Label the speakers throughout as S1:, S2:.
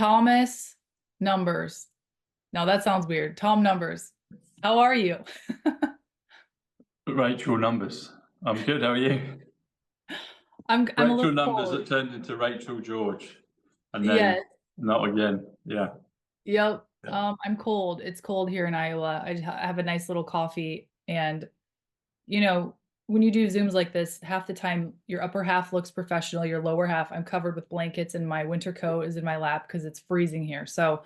S1: Thomas Numbers. No, that sounds weird. Tom Numbers. How are you?
S2: Rachel Numbers. I'm good. How are you?
S1: I'm a
S2: Rachel
S1: little
S2: Numbers
S1: cold.
S2: that turned into Rachel George, and then
S1: Yes.
S2: not again. Yeah.
S1: Yep.
S2: Yeah.
S1: I'm cold. It's cold here in Iowa. I have a nice little coffee, and when you do Zooms like this, half the time your upper half looks professional, your lower half, I'm covered with blankets, and my winter coat is in my lap because it's freezing here. So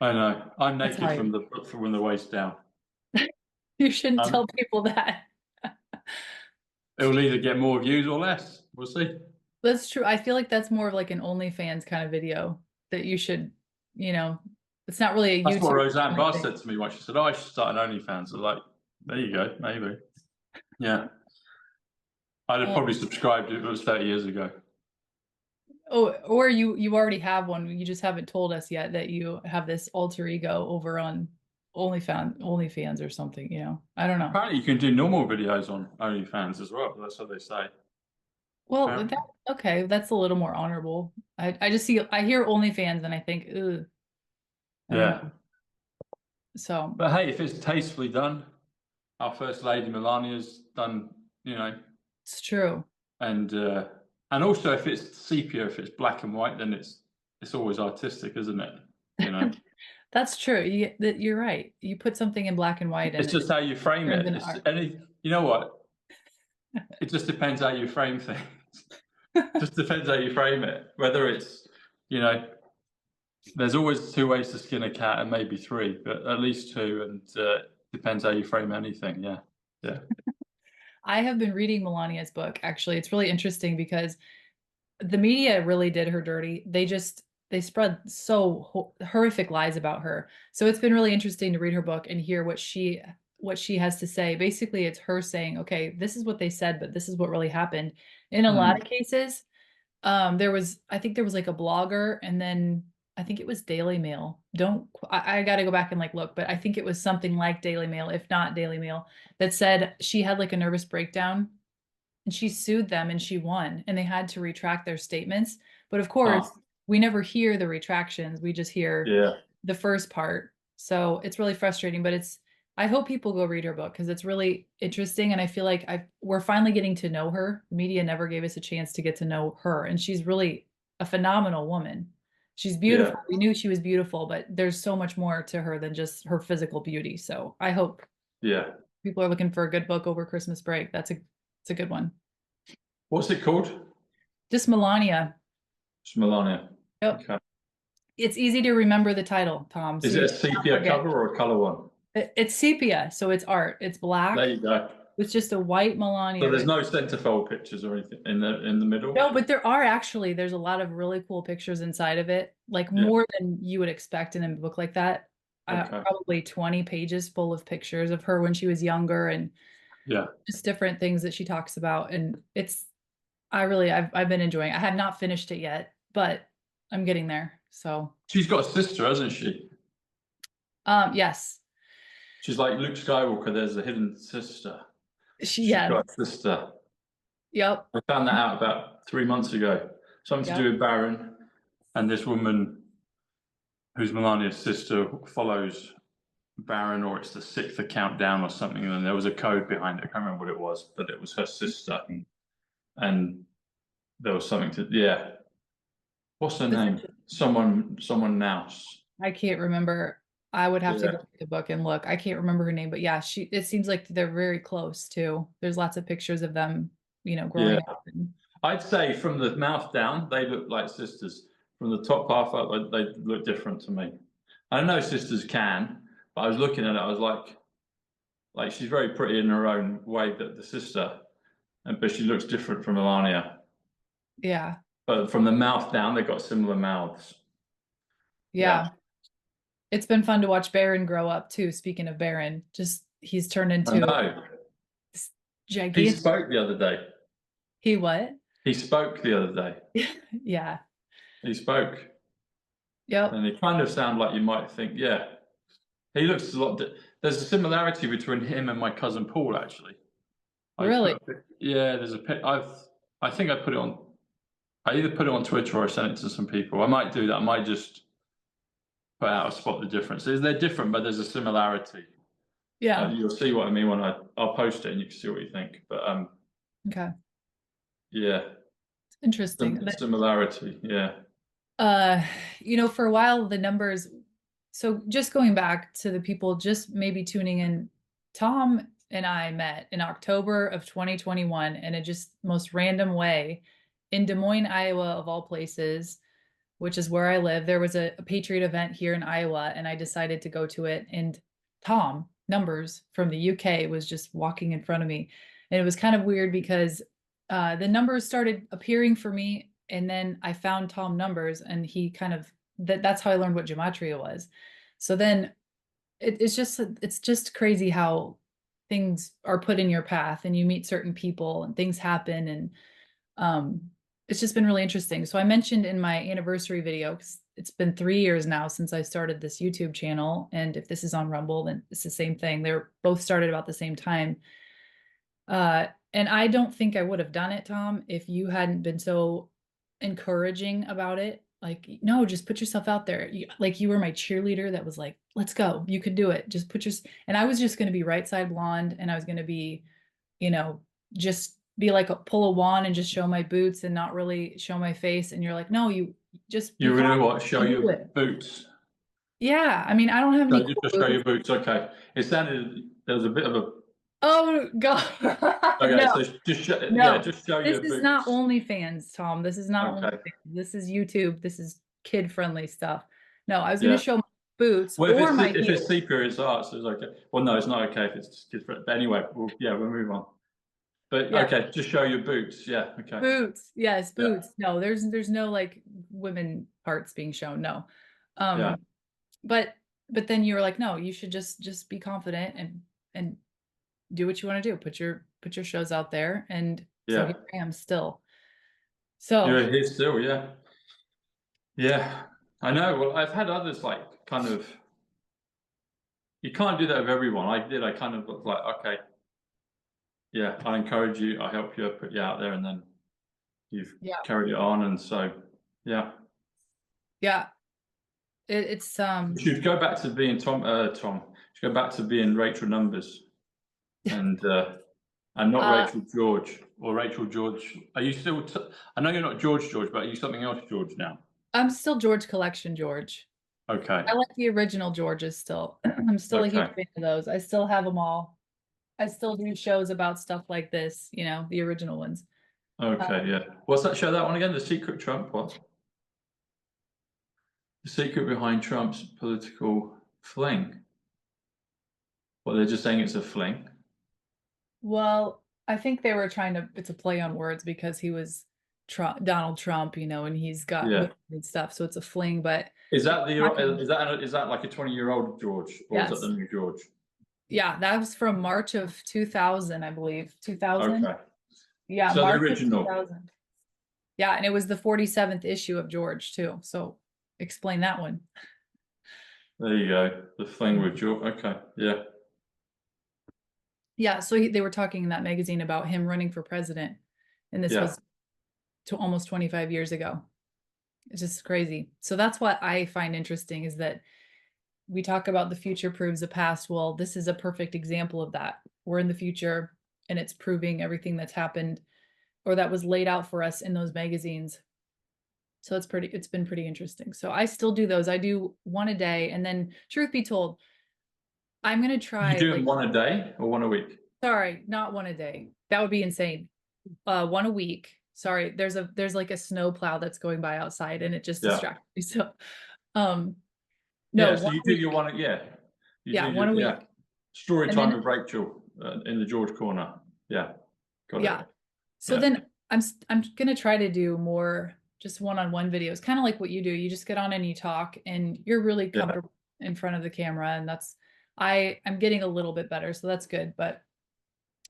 S2: I know. I'm
S1: that's
S2: naked
S1: how
S2: from the waist down.
S1: you shouldn't
S2: Um,
S1: tell people that.
S2: It'll either get more views or less. We'll see.
S1: That's true. I feel like that's more of like an OnlyFans kind of video that you should, you know, it's not really a
S2: That's what
S1: YouTube
S2: Roseanne
S1: kind of
S2: Barr
S1: thing.
S2: said to me once. She said, "Oh, I should start an OnlyFans." I was like, "There you go, maybe." Yeah. I'd have
S1: Uh,
S2: probably subscribed if it was 30 years ago.
S1: oh, or you already have one. You just haven't told us yet that you have this alter ego over on OnlyFans or something, I don't know.
S2: Apparently, you can do normal videos on OnlyFans as well. That's what they say.
S1: Well,
S2: Apparently.
S1: okay, that's a little more honorable. I hear OnlyFans and I think, ugh, I don't
S2: Yeah.
S1: know. So
S2: But hey, if it's tastefully done, our First Lady Melania's done,
S1: it's true.
S2: and also if it's sepia, if it's black and white, then it's always artistic, isn't it?
S1: That's true. You're right. You put something in black and white
S2: It's
S1: and
S2: just
S1: it
S2: how you frame
S1: turns
S2: it.
S1: into
S2: It's
S1: art.
S2: any, you know what? It just depends how you frame things. Just depends how you frame it. Whether it's, you know, there's always two ways to skin a cat, and maybe three, but at least two, and depends how you frame anything. Yeah, yeah.
S1: I have been reading Melania's book. Actually, it's really interesting because the media really did her dirty. They spread so horrific lies about her. So it's been really interesting to read her book and hear what she has to say. Basically, it's her saying, "Okay, this is what they said, but this is what really happened." In a lot
S2: Mm.
S1: of cases, I think there was like a blogger, and then I think it was Daily Mail. I got to go back and like look, but I think it was something like Daily Mail, if not Daily Mail, that said she had like a nervous breakdown and she sued them and she won and they had to retract their statements. But of course,
S2: Ah,
S1: we never hear the retractions. We just hear
S2: yeah,
S1: the first part. So it's really frustrating, but I hope people go read her book because it's really interesting. And I feel like we're finally getting to know her. The media never gave us a chance to get to know her. And she's really a phenomenal woman. She's
S2: yeah,
S1: beautiful. We knew she was beautiful, but there's so much more to her than just her physical beauty. So I hope
S2: yeah.
S1: people are looking for a good book over Christmas break. It's a good one.
S2: What's it called?
S1: Just Melania.
S2: It's Melania.
S1: Yep.
S2: Okay.
S1: It's easy to remember the title, Tom, so
S2: Is
S1: you
S2: it a
S1: don't
S2: sepia
S1: forget.
S2: cover or a color one?
S1: It's sepia, so it's art. It's
S2: There
S1: black.
S2: you go.
S1: It's just a white
S2: So
S1: Melania
S2: there's
S1: right.
S2: no centerfold pictures or anything in the middle.
S1: No, but there's a lot of really cool pictures inside of it, like
S2: Yeah.
S1: more than you would expect in a book like that.
S2: Okay.
S1: Probably 20 pages full of pictures of her when she was younger and
S2: Yeah.
S1: just different things that she talks about. And I've been enjoying it. I have not finished it yet, but I'm getting there. So,
S2: She's got a sister, hasn't she?
S1: yes,
S2: She's like Luke Skywalker. There's a hidden sister. She's
S1: yes,
S2: got a sister.
S1: yep,
S2: I found that out about 3 months ago. Something to
S1: yep.
S2: do with Baron, and this woman who's Melania's sister follows Baron, or it's the sixth account down or something, and there was a code behind it. I can't remember what it was, but it was her sister, and there was something to, yeah. What's her name? Someone now.
S1: I can't remember. I would have to go
S2: Yeah.
S1: read the book and look. I can't remember her name, but yeah, it seems like they're very close too. There's lots of pictures of them,
S2: Yeah.
S1: growing up.
S2: I'd say from the mouth down, they look like sisters. From the top half up, they look different to me. I know sisters can, but I was looking at it, I was like she's very pretty in her own way, that the sister, but she looks different from Melania.
S1: Yeah.
S2: But from the mouth down, they've got similar mouths.
S1: Yeah.
S2: Yeah.
S1: It's been fun to watch Baron grow up too. Speaking of Baron, just he's turned
S2: I
S1: into
S2: know.
S1: this
S2: He
S1: gigantic.
S2: spoke the other day.
S1: He what?
S2: He spoke the other day.
S1: Yeah.
S2: He spoke.
S1: Yep.
S2: And he kind of sound like you might think, yeah. He looks a lot. There's a similarity between him and my cousin Paul, actually.
S1: Really?
S2: Yeah, there's a pic. I think I put it on. I either put it on Twitter or I sent it to some people. I might do that. I might just put out or spot the differences. They're different, but there's a similarity.
S1: Yeah.
S2: You'll see what I mean when I'll post it and you can see what you think. But
S1: Okay.
S2: yeah,
S1: Interesting.
S2: similarity. Yeah.
S1: Uh, for a while, the numbers. So just going back to the people just maybe tuning in, Tom and I met in October of 2021 in a just most random way in Des Moines, Iowa, of all places, which is where I live. There was a Patriot event here in Iowa, and I decided to go to it. And Tom Numbers from the UK was just walking in front of me. And it was kind of weird because the numbers started appearing for me. And then I found Tom Numbers, and he kind of that's how I learned what gematria was. So then it's just crazy how things are put in your path and you meet certain people and things happen, and um it's just been really interesting. So I mentioned in my anniversary video, because it's been 3 years now since I started this YouTube channel, and if this is on Rumble, then it's the same thing. They're both started about the same time. And I don't think I would have done it, Tom, if you hadn't been so encouraging about it. Like, no, just put yourself out there. Like you were my cheerleader that was like, let's go. You can do it. Just put your, and I was just going to be right side blonde, and I was going to be, you know, just be like pull a wand and just show my boots and not really show my face. And you're like, no, you just be
S2: You're gonna
S1: confident.
S2: what? Show
S1: You can do
S2: your
S1: it.
S2: boots.
S1: Yeah. I mean, I don't have
S2: So
S1: any cool
S2: just show
S1: boots.
S2: your boots. Okay. It sounded there was a bit of a.
S1: Oh God.
S2: Okay,
S1: No.
S2: so just yeah,
S1: No,
S2: just show
S1: this
S2: your
S1: is not
S2: boots.
S1: OnlyFans, Tom. This is not
S2: Okay.
S1: OnlyFans. This is YouTube. This is kid-friendly stuff. No, I was going to
S2: Yeah.
S1: show my boots
S2: Well,
S1: or my
S2: if it's
S1: heels.
S2: sepia, it's arts. It's okay. Well, no, it's not okay if it's different. But anyway, we'll move on. But
S1: Yeah,
S2: okay, just show your boots. Yeah. Okay.
S1: boots. Yes,
S2: Yeah.
S1: boots. No, there's no like women parts being shown. No.
S2: Yeah.
S1: Um, but then you were like, no, you should just be confident and do what you want to do. Put your shows out there, and so
S2: Yeah.
S1: here I am still. So
S2: You're here still. Yeah. Yeah. I know. Well, I've had others like kind of. You can't do that with everyone. I did. I kind of was like, okay, yeah, I encourage you. I help you. I put you out there, and then you've
S1: yeah,
S2: carried it on. And so, yeah,
S1: yeah, it's
S2: you should go back to being Tom. Tom, you should go back to being Rachel Numbers, and not
S1: uh
S2: Rachel George or Rachel George. Are you still? I know you're not George George, but are you something else George now?
S1: I'm still George Collection George.
S2: Okay.
S1: I like the original Georges still. I'm still a huge
S2: Okay.
S1: fan of those. I still have them all. I still do shows about stuff like this, the original ones.
S2: Okay. Yeah. What's that show? That one again? The Secret Trump. What? The secret behind Trump's political fling. Well, they're just saying it's a fling.
S1: Well, I think they were it's a play on words because he was Donald Trump, and he's got
S2: Yeah.
S1: women and stuff. So it's a fling, but
S2: Is
S1: it's
S2: that the
S1: talking.
S2: is that like a 20-year-old George, or is that the
S1: Yes.
S2: new George?
S1: Yeah, that was from March of 2000, I believe. 2000?
S2: Okay.
S1: Yeah,
S2: So the
S1: March of
S2: original.
S1: 2000. Yeah, and it was the 47th issue of George too. So explain that one.
S2: There you go. The thing with George. Okay. Yeah.
S1: Yeah, so they were talking in that magazine about him running for president, and this
S2: Yeah.
S1: was to almost 25 years ago. It's just crazy. So that's what I find interesting, is that we talk about the future proves the past. Well, this is a perfect example of that. We're in the future, and it's proving everything that's happened or that was laid out for us in those magazines. So it's been pretty interesting. So I still do those. I do one a day, and then truth be told, I'm gonna
S2: You
S1: try,
S2: do them
S1: like,
S2: one a day or one a week?
S1: sorry, not one a day. That would be insane. One a week. Sorry, there's like a snow plow that's going by outside, and it just
S2: Yeah.
S1: distracted me. So um no,
S2: Yeah. So
S1: one
S2: you
S1: a
S2: do
S1: week.
S2: your one. Yeah. You do
S1: Yeah, one
S2: your
S1: a
S2: yeah.
S1: week.
S2: Story
S1: And
S2: time
S1: then
S2: with Rachel in the George corner. Yeah. Got
S1: yeah.
S2: it.
S1: So
S2: Yeah.
S1: then I'm gonna try to do more just one-on-one videos, kind of like what you do. You just get on and you talk, and you're really
S2: Yeah.
S1: comfortable in front of the camera, and I'm getting a little bit better, so that's good. But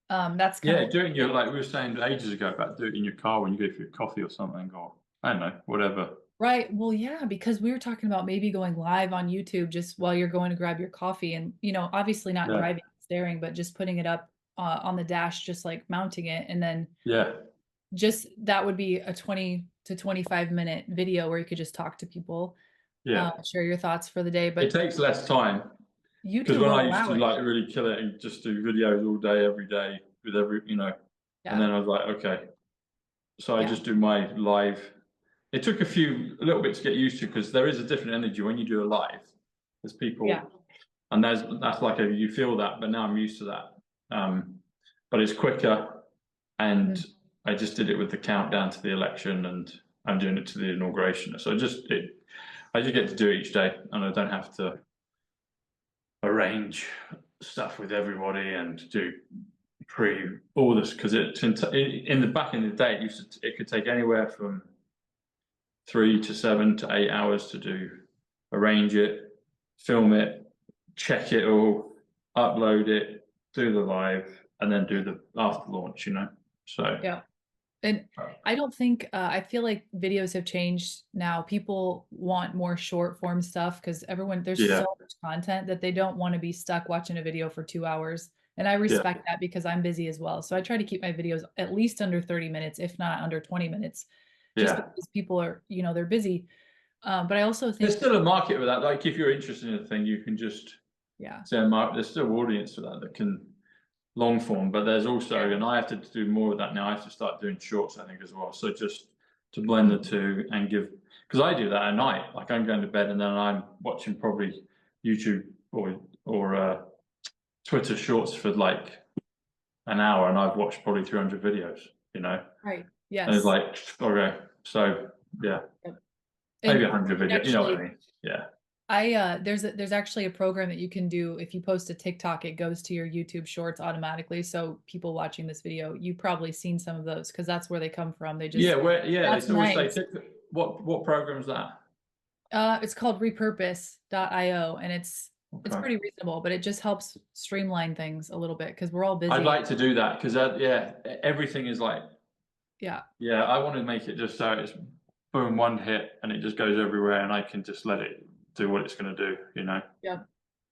S1: that's kind of
S2: Yeah.
S1: what,
S2: Doing your like we were saying ages ago about do it in your car when you go for your coffee or something, or I don't know, whatever.
S1: right. Well, yeah, because we were talking about maybe going live on YouTube just while you're going to grab your coffee, and obviously not
S2: Yeah.
S1: driving, staring, but just putting it up on the dash, just like mounting it, and then
S2: Yeah.
S1: just that would be a 20 to 25 minute video where you could just talk to people.
S2: Yeah.
S1: share your thoughts for the day.
S2: It
S1: But
S2: takes less time because
S1: YouTube
S2: when I
S1: won't
S2: used
S1: allow
S2: to
S1: it.
S2: like really kill it and just do videos all day, every day with every, and
S1: Yeah.
S2: then I was like, okay, so I
S1: Yeah.
S2: just do my live. It took a little bit to get used to because there is a different energy when you do a live. There's
S1: Yeah.
S2: people, and that's like you feel that, but now I'm used to that. But it's quicker, and
S1: Mhm.
S2: I just did it with the countdown to the election, and I'm doing it to the inauguration. So I just get to do it each day, and I don't have to arrange stuff with everybody and do all this because in the back in the day it could take anywhere from 3 to 7 to 8 hours to arrange it, film it, check it all, upload it, do the live, and then do the after launch. So
S1: Yeah. And I don't think I feel like videos have changed now. People want more short form stuff because there's
S2: yeah,
S1: so much content that they don't want to be stuck watching a video for 2 hours. And I
S2: yeah,
S1: respect that because I'm busy as well. So I try to keep my videos at least under 30 minutes, if not under 20 minutes, just
S2: yeah.
S1: because people are, they're busy. But I also
S2: There's
S1: think,
S2: still a market for that. Like if you're interested in a thing, you can just
S1: yeah,
S2: say a market. There's still audience for that can long form, but there's also,
S1: yeah,
S2: and I have to do more of that now. I have to start doing shorts, I think, as well. So just to blend the two and because I do that at night. Like I'm going to bed and then I'm watching probably YouTube or Twitter shorts for like an hour, and I've watched probably 300 videos.
S1: right,
S2: And it's
S1: yes.
S2: like, okay, so yeah,
S1: Yep.
S2: maybe
S1: And
S2: 100 videos. You know what I
S1: actually,
S2: mean? Yeah,
S1: there's actually a program that you can do if you post a TikTok, it goes to your YouTube Shorts automatically. So people watching this video, you've probably seen some of those because that's where they come from.
S2: They
S1: That's
S2: always say,
S1: nice.
S2: what program's that?
S1: It's called repurpose.io and it's
S2: Okay.
S1: pretty reasonable, but it just helps streamline things a little bit because we're all
S2: I'd
S1: busy.
S2: like to do that because everything is like,
S1: Yeah.
S2: yeah, I want to make it just so it's boom, one hit and it just goes everywhere and I can just let it do what it's going to do.
S1: Yep.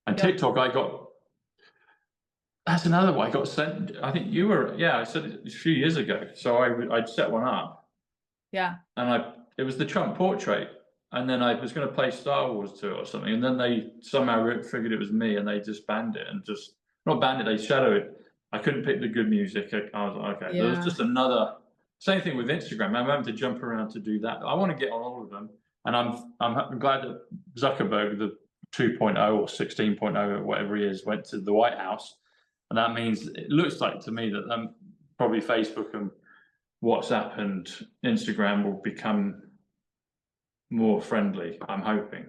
S2: And
S1: Yep.
S2: TikTok, that's another one I got sent. I think you were, yeah, I said it a few years ago. So I'd set one up
S1: Yeah.
S2: and it was the Trump portrait. And then I was going to play Star Wars to it or something. And then they somehow figured it was me and they just banned it and not banned it, they shadowed it. I couldn't pick the good music. I was like, okay, there was
S1: Yeah.
S2: just another. Same thing with Instagram. I'm having to jump around to do that. I want to get on all of them, and I'm glad that Zuckerberg, the 2.0 or 16.0 or whatever he is, went to the White House, and that means it looks like to me that probably Facebook and WhatsApp and Instagram will become more friendly. I'm hoping.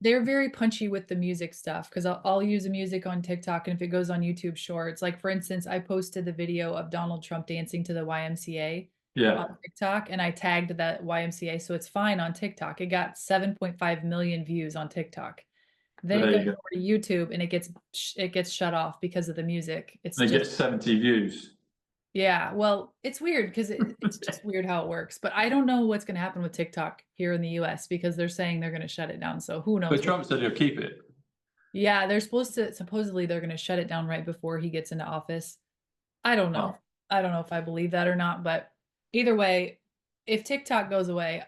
S1: They're very punchy with the music stuff because I'll use a music on TikTok and if it goes on YouTube Shorts, like for instance, I posted the video of Donald Trump dancing to the YMCA on
S2: Yeah,
S1: TikTok and I tagged that YMCA, so it's fine on TikTok. It got 7.5 million views on TikTok. Then it
S2: there
S1: goes
S2: you go.
S1: over to YouTube and it gets shut off because of the music. It's
S2: They get
S1: just
S2: 70 views.
S1: yeah, well, it's weird because it's just weird how it works. But I don't know what's going to happen with TikTok here in the US because they're saying they're going to shut it down. So who
S2: But
S1: knows what.
S2: Trump said he'll keep it.
S1: Yeah, supposedly they're going to shut it down right before he gets into office. I don't know.
S2: Oh,
S1: I don't know if I believe that or not, but either way, if TikTok goes away,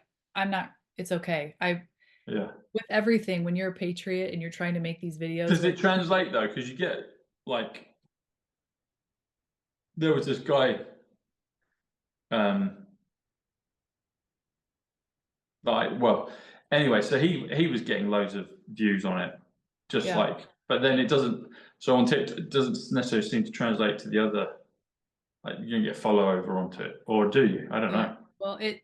S1: it's okay.
S2: yeah.
S1: With everything, when you're a patriot and you're trying to make these videos
S2: Does
S1: where
S2: it translate though? Because you get like there was this guy um well anyway, so he was getting loads of views on it, just
S1: yeah.
S2: like but then it doesn't so on TikTok it doesn't necessarily seem to translate to the other like you don't get follow over onto it. Or do you? I don't
S1: Yeah.
S2: know.
S1: Well, it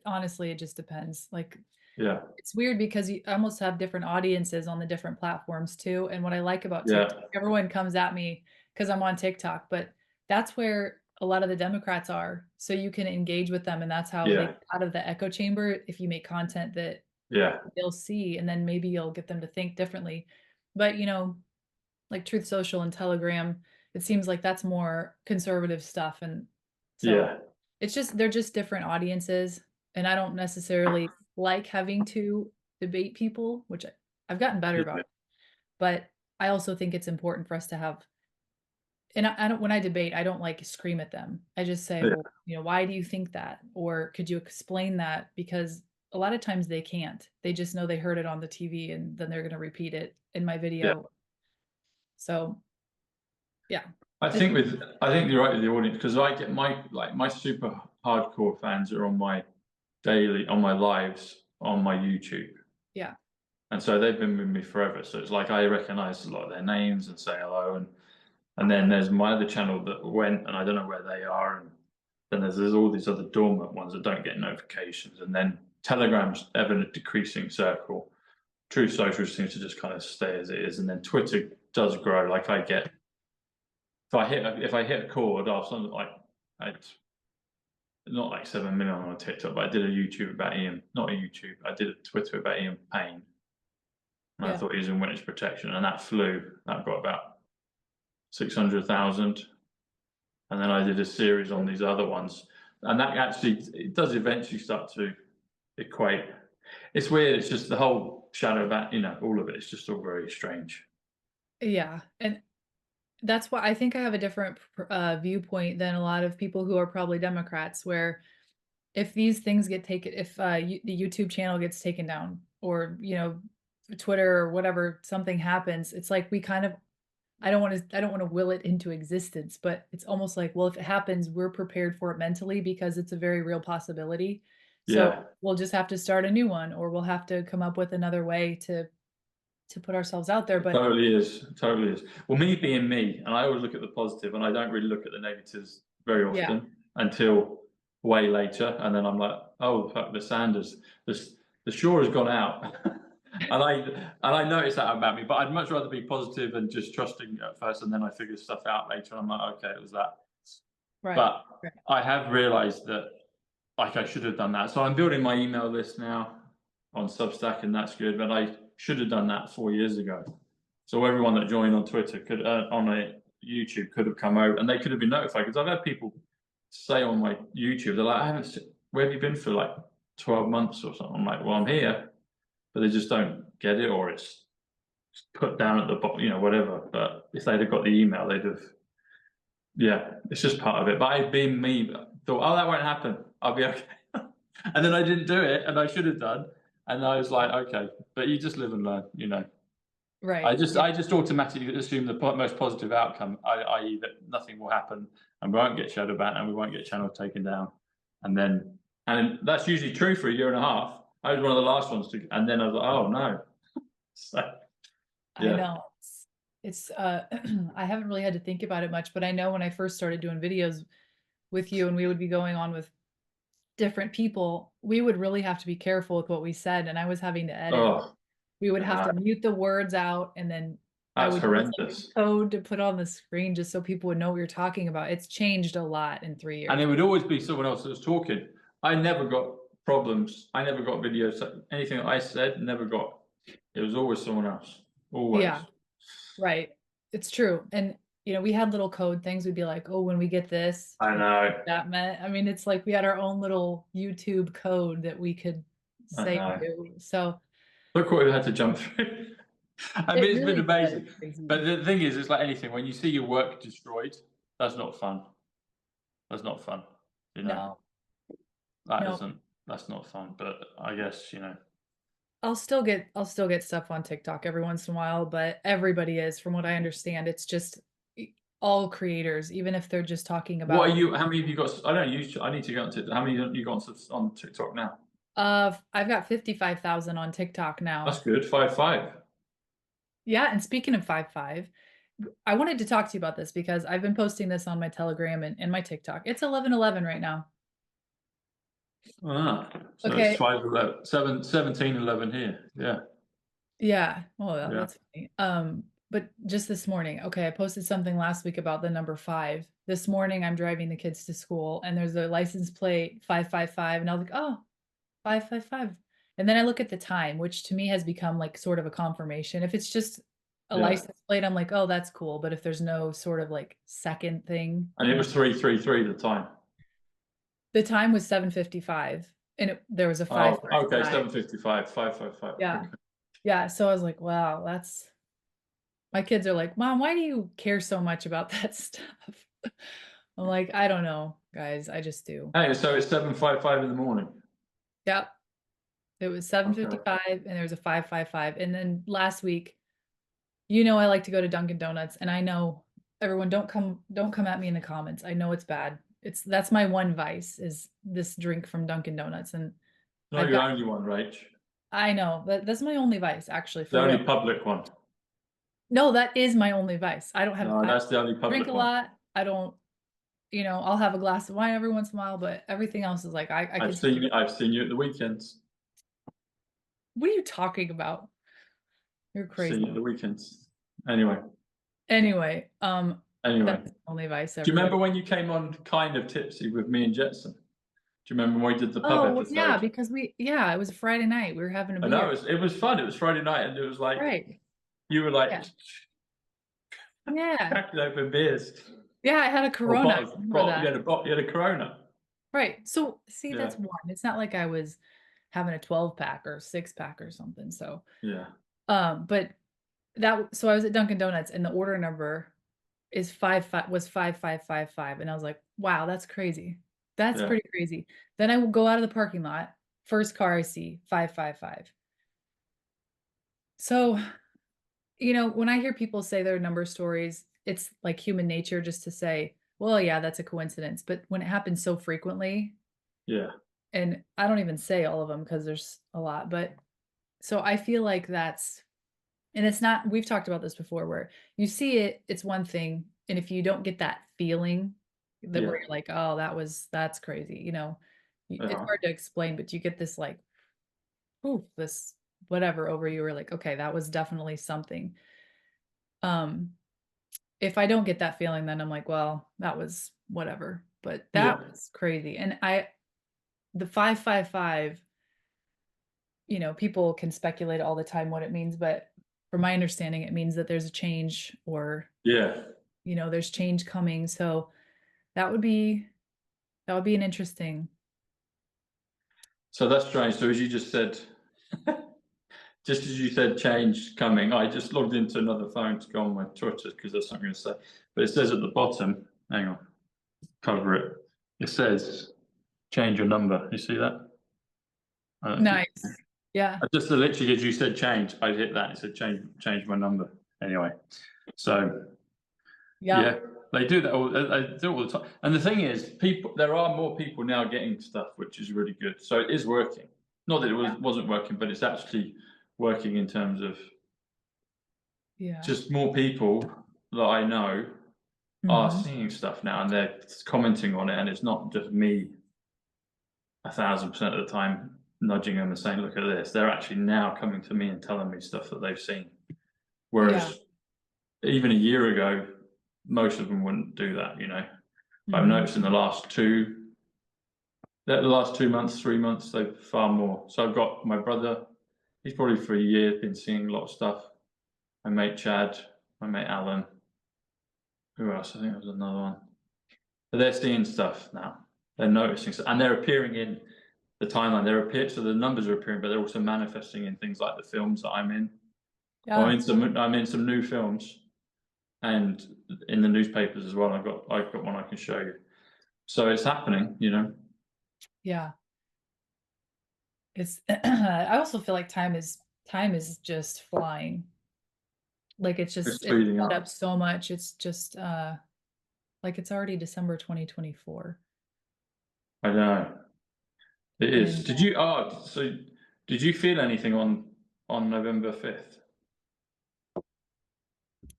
S1: honestly it just depends. Like
S2: Yeah.
S1: it's weird because you almost have different audiences on the different platforms too. And what I like about
S2: Yeah.
S1: TikTok, everyone comes at me because I'm on TikTok, but that's where a lot of the Democrats are. So you can engage with them, and that's how they
S2: Yeah.
S1: get out of the echo chamber if you make content that
S2: Yeah.
S1: they'll see, and then maybe you'll get them to think differently. But like Truth Social and Telegram, it seems like that's more conservative stuff. And so
S2: Yeah.
S1: they're just different audiences. And I don't necessarily like having to debate people, which I've gotten better about.
S2: Yeah.
S1: But I also think it's important for us to have, and I don't, when I debate, I don't like scream at them. I just say,
S2: Yeah.
S1: well, why do you think that? Or could you explain that? Because a lot of times they can't. They just know they heard it on the TV and then they're going to repeat it in my
S2: Yeah.
S1: video. So, yeah.
S2: I think you're right with the audience, because I get my super hardcore fans are on my lives on my YouTube.
S1: Yeah.
S2: And so they've been with me forever. So it's like I recognize a lot of their names and say hello. And then there's my other channel that went, and I don't know where they are. And then there's all these other dormant ones that don't get notifications. And then Telegram's ever a decreasing circle. True Social seems to just kind of stay as it is. And then Twitter does grow. Like I get, if I hit a chord, I'll something like, not like 7 million on TikTok, but I did a YouTube about Ian, not a YouTube, I did a Twitter about Ian Payne. And I thought he was in witness protection, and that flew. That got about 600,000. And then I did a series on these other ones. And that actually, it does eventually start to equate. It's weird. It's just the whole shadow about, all of it. It's just all very strange.
S1: Yeah. And that's why I think I have a different viewpoint than a lot of people who are probably Democrats, where if these things get taken, if the YouTube channel gets taken down, or, Twitter or whatever, something happens, it's like we kind of, I don't want to will it into existence, but it's almost like, well, if it happens, we're prepared for it mentally because it's a very real possibility. So we'll just have to start a new one, or we'll have to come up with another way to put ourselves out there. But
S2: totally is. Well, me being me, and I always look at the positive, and I don't really look at the negatives very often until way later, and then I'm like, oh fuck, the Sanders, the shore has gone out. and I notice that about me, but I'd much rather be positive and just trusting at first, and then I figure stuff out later, and I'm like, okay, it was that.
S1: right.
S2: But I have realized that like I should have done that. So I'm building my email list now on Substack, and that's good, but I should have done that 4 years ago. So everyone that joined on Twitter could, on a YouTube, could have come over, and they could have been notified. Because I've had people say on my YouTube, they're like, where have you been for like 12 months or something? I'm like, well, I'm here, but they just don't get it, or it's put down at the bottom, whatever. But if they'd have got the email, they'd have, it's just part of it. But I'd been me, thought, oh, that won't happen. I'll be okay. And then I didn't do it, and I should have done. And I was like, okay, but you just live and learn,
S1: Right.
S2: I just automatically assume the most positive outcome, i.e. that nothing will happen, and we won't get shadow banned, and we won't get channel taken down. And that's usually true for a year and a half. I was one of the last ones to, and then I was like, oh no. So,
S1: I know. It's I haven't really had to think about it much, but I know when I first started doing videos with you, and we would be going on with different people, we would really have to be careful with what we said, and I was having to edit. We would have to mute the words out, and then I would
S2: horrendous
S1: code to put on the screen just so people would know what you're talking about. It's changed a lot in 3 years.
S2: And it would always be someone else that was talking. I never got problems. I never got videos. Anything that I said, never got. It was always someone else. Always.
S1: Yeah, right. It's true. And we had little code things. We'd be like, oh, when we get this,
S2: I know
S1: that meant. I mean, it's like we had our own little YouTube code that we could say to. So
S2: look what we had to jump through. I mean, it's been amazing. But the thing is, it's like anything. When you see your work destroyed, that's not fun. That's not fun.
S1: No.
S2: That's not fun. But I guess,
S1: I'll still get stuff on TikTok every once in a while, but everybody is, from what I understand. It's just all creators, even if they're just talking about.
S2: How many have you got? I need to go on TikTok. How many have you got on TikTok now?
S1: I've got 55,000 on TikTok now.
S2: That's good. 5.5.
S1: Yeah, and speaking of 5.5, I wanted to talk to you about this because I've been posting this on my Telegram and my TikTok. It's 11:11 right now.
S2: So it's 5:11, 17:11 here. Yeah.
S1: Yeah. Well, that's funny. But just this morning, I posted something last week about the number 5. This morning, I'm driving the kids to school, and there's a license plate 555, and I was like, oh, 555. And then I look at the time, which to me has become like sort of a confirmation. If it's just a license plate, I'm like, oh, that's cool. But if there's no sort of like second thing.
S2: And it was 3:33 the time.
S1: The time was 7:55, and there was a 5.
S2: Oh, okay, 7:55, 5:55.
S1: Yeah. Yeah. So I was like, wow, my kids are like, Mom, why do you care so much about that stuff? I'm like, I don't know, guys. I just do.
S2: Hey, so it's 7:55 in the morning.
S1: Yep. It was 7:55 and there was a 5:55. And then last week, you know, I like to go to Dunkin' Donuts, and I know everyone don't come at me in the comments. I know it's bad. That's my one vice is this drink from Dunkin' Donuts. And
S2: Not
S1: I've
S2: your
S1: got
S2: only one, Rach.
S1: I know that's my only vice, actually,
S2: The
S1: for
S2: only
S1: real.
S2: public one.
S1: No, that is my only vice. I don't have
S2: No,
S1: I
S2: that's the only
S1: drink
S2: public
S1: a
S2: one.
S1: lot. I don't, you know, I'll have a glass of wine every once in a while, but everything else is like I
S2: I've
S1: continue.
S2: seen you at the weekends.
S1: What are you talking about? You're
S2: I've seen you
S1: crazy.
S2: at the weekends. Anyway,
S1: Anyway,
S2: anyway.
S1: that's the only vice,
S2: Do you remember
S1: everybody.
S2: when you came on kind of tipsy with me and Jetson? Do you remember when we did the pub
S1: Oh, yeah,
S2: episode?
S1: because yeah, it was a Friday night. We were having a
S2: I know
S1: beer.
S2: it was fun. It was Friday night, and it was like
S1: Right.
S2: you were like
S1: Yeah. Yeah.
S2: cracking open beers
S1: Yeah, I had a
S2: or
S1: Corona. I
S2: bottles.
S1: remember that.
S2: You had a Corona.
S1: Right. So see,
S2: Yeah,
S1: that's one. It's not like I was having a 12 pack or 6 pack or something. So,
S2: yeah,
S1: but so I was at Dunkin' Donuts and the order number is 5555, and I was like, wow, that's crazy. That's
S2: yeah,
S1: pretty crazy. Then I will go out of the parking lot. First car I see, 555. So, you know, when I hear people say their number stories, it's like human nature just to say, well, yeah, that's a coincidence. But when it happens so frequently,
S2: yeah,
S1: and I don't even say all of them because there's a lot, but so I feel like and it's not, we've talked about this before where you see it, it's one thing. And if you don't get that feeling that
S2: yeah,
S1: where you're like, oh, that's crazy, you know, it's
S2: yeah,
S1: hard to explain, but you get this like, ooh, this whatever over you, were like, okay, that was definitely something. Um, if I don't get that feeling, then I'm like, well, that was whatever. But that
S2: yeah,
S1: was crazy. And the 555, you know, people can speculate all the time what it means, but from my understanding, it means that there's a change or,
S2: yeah.
S1: you know, there's change coming. So that would be an interesting.
S2: So that's strange. So as you just said, just as you said, change coming. I just logged into another phone to go on my Twitter because there's something to say. But it says at the bottom, hang on, cover it. It says change your number. You see that? I don't know if you
S1: Nice. Yeah.
S2: I just literally as you said change, I hit that. It said change my number. Anyway, so
S1: Yeah.
S2: yeah, they do that. They do it all the time. And the thing is, there are more people now getting stuff, which is really good. So it is working. Not that it wasn't working, but it's actually working in terms of
S1: Yeah.
S2: just more people that I know are
S1: Hmm.
S2: seeing stuff now, and they're commenting on it, and it's not just me 1,000% of the time nudging them and saying, "Look at this." They're actually now coming to me and telling me stuff that they've seen.
S1: Yeah.
S2: Whereas even a year ago, most of them wouldn't do that, you know. But I've
S1: Hmm.
S2: noticed in the last 2 months, 3 months, they've far more. So I've got my brother, he's probably for a year been seeing a lot of stuff. My mate Chad, my mate Alan, who else? I think there was another one. But they're seeing stuff now. They're noticing stuff, and they're appearing in the timeline. So the numbers are appearing, but they're also manifesting in things like the films that I'm in.
S1: Yeah.
S2: I'm in some new films, and in the newspapers as well. I've got one I can show you. So it's happening, you know.
S1: Yeah. It's I also feel like time is just flying. Like it's
S2: It's
S1: just
S2: speeding
S1: sped
S2: up.
S1: up so much. It's just like it's already December 2024.
S2: I know it is.
S1: And
S2: Did you? Oh, so did you feel anything on November 5th?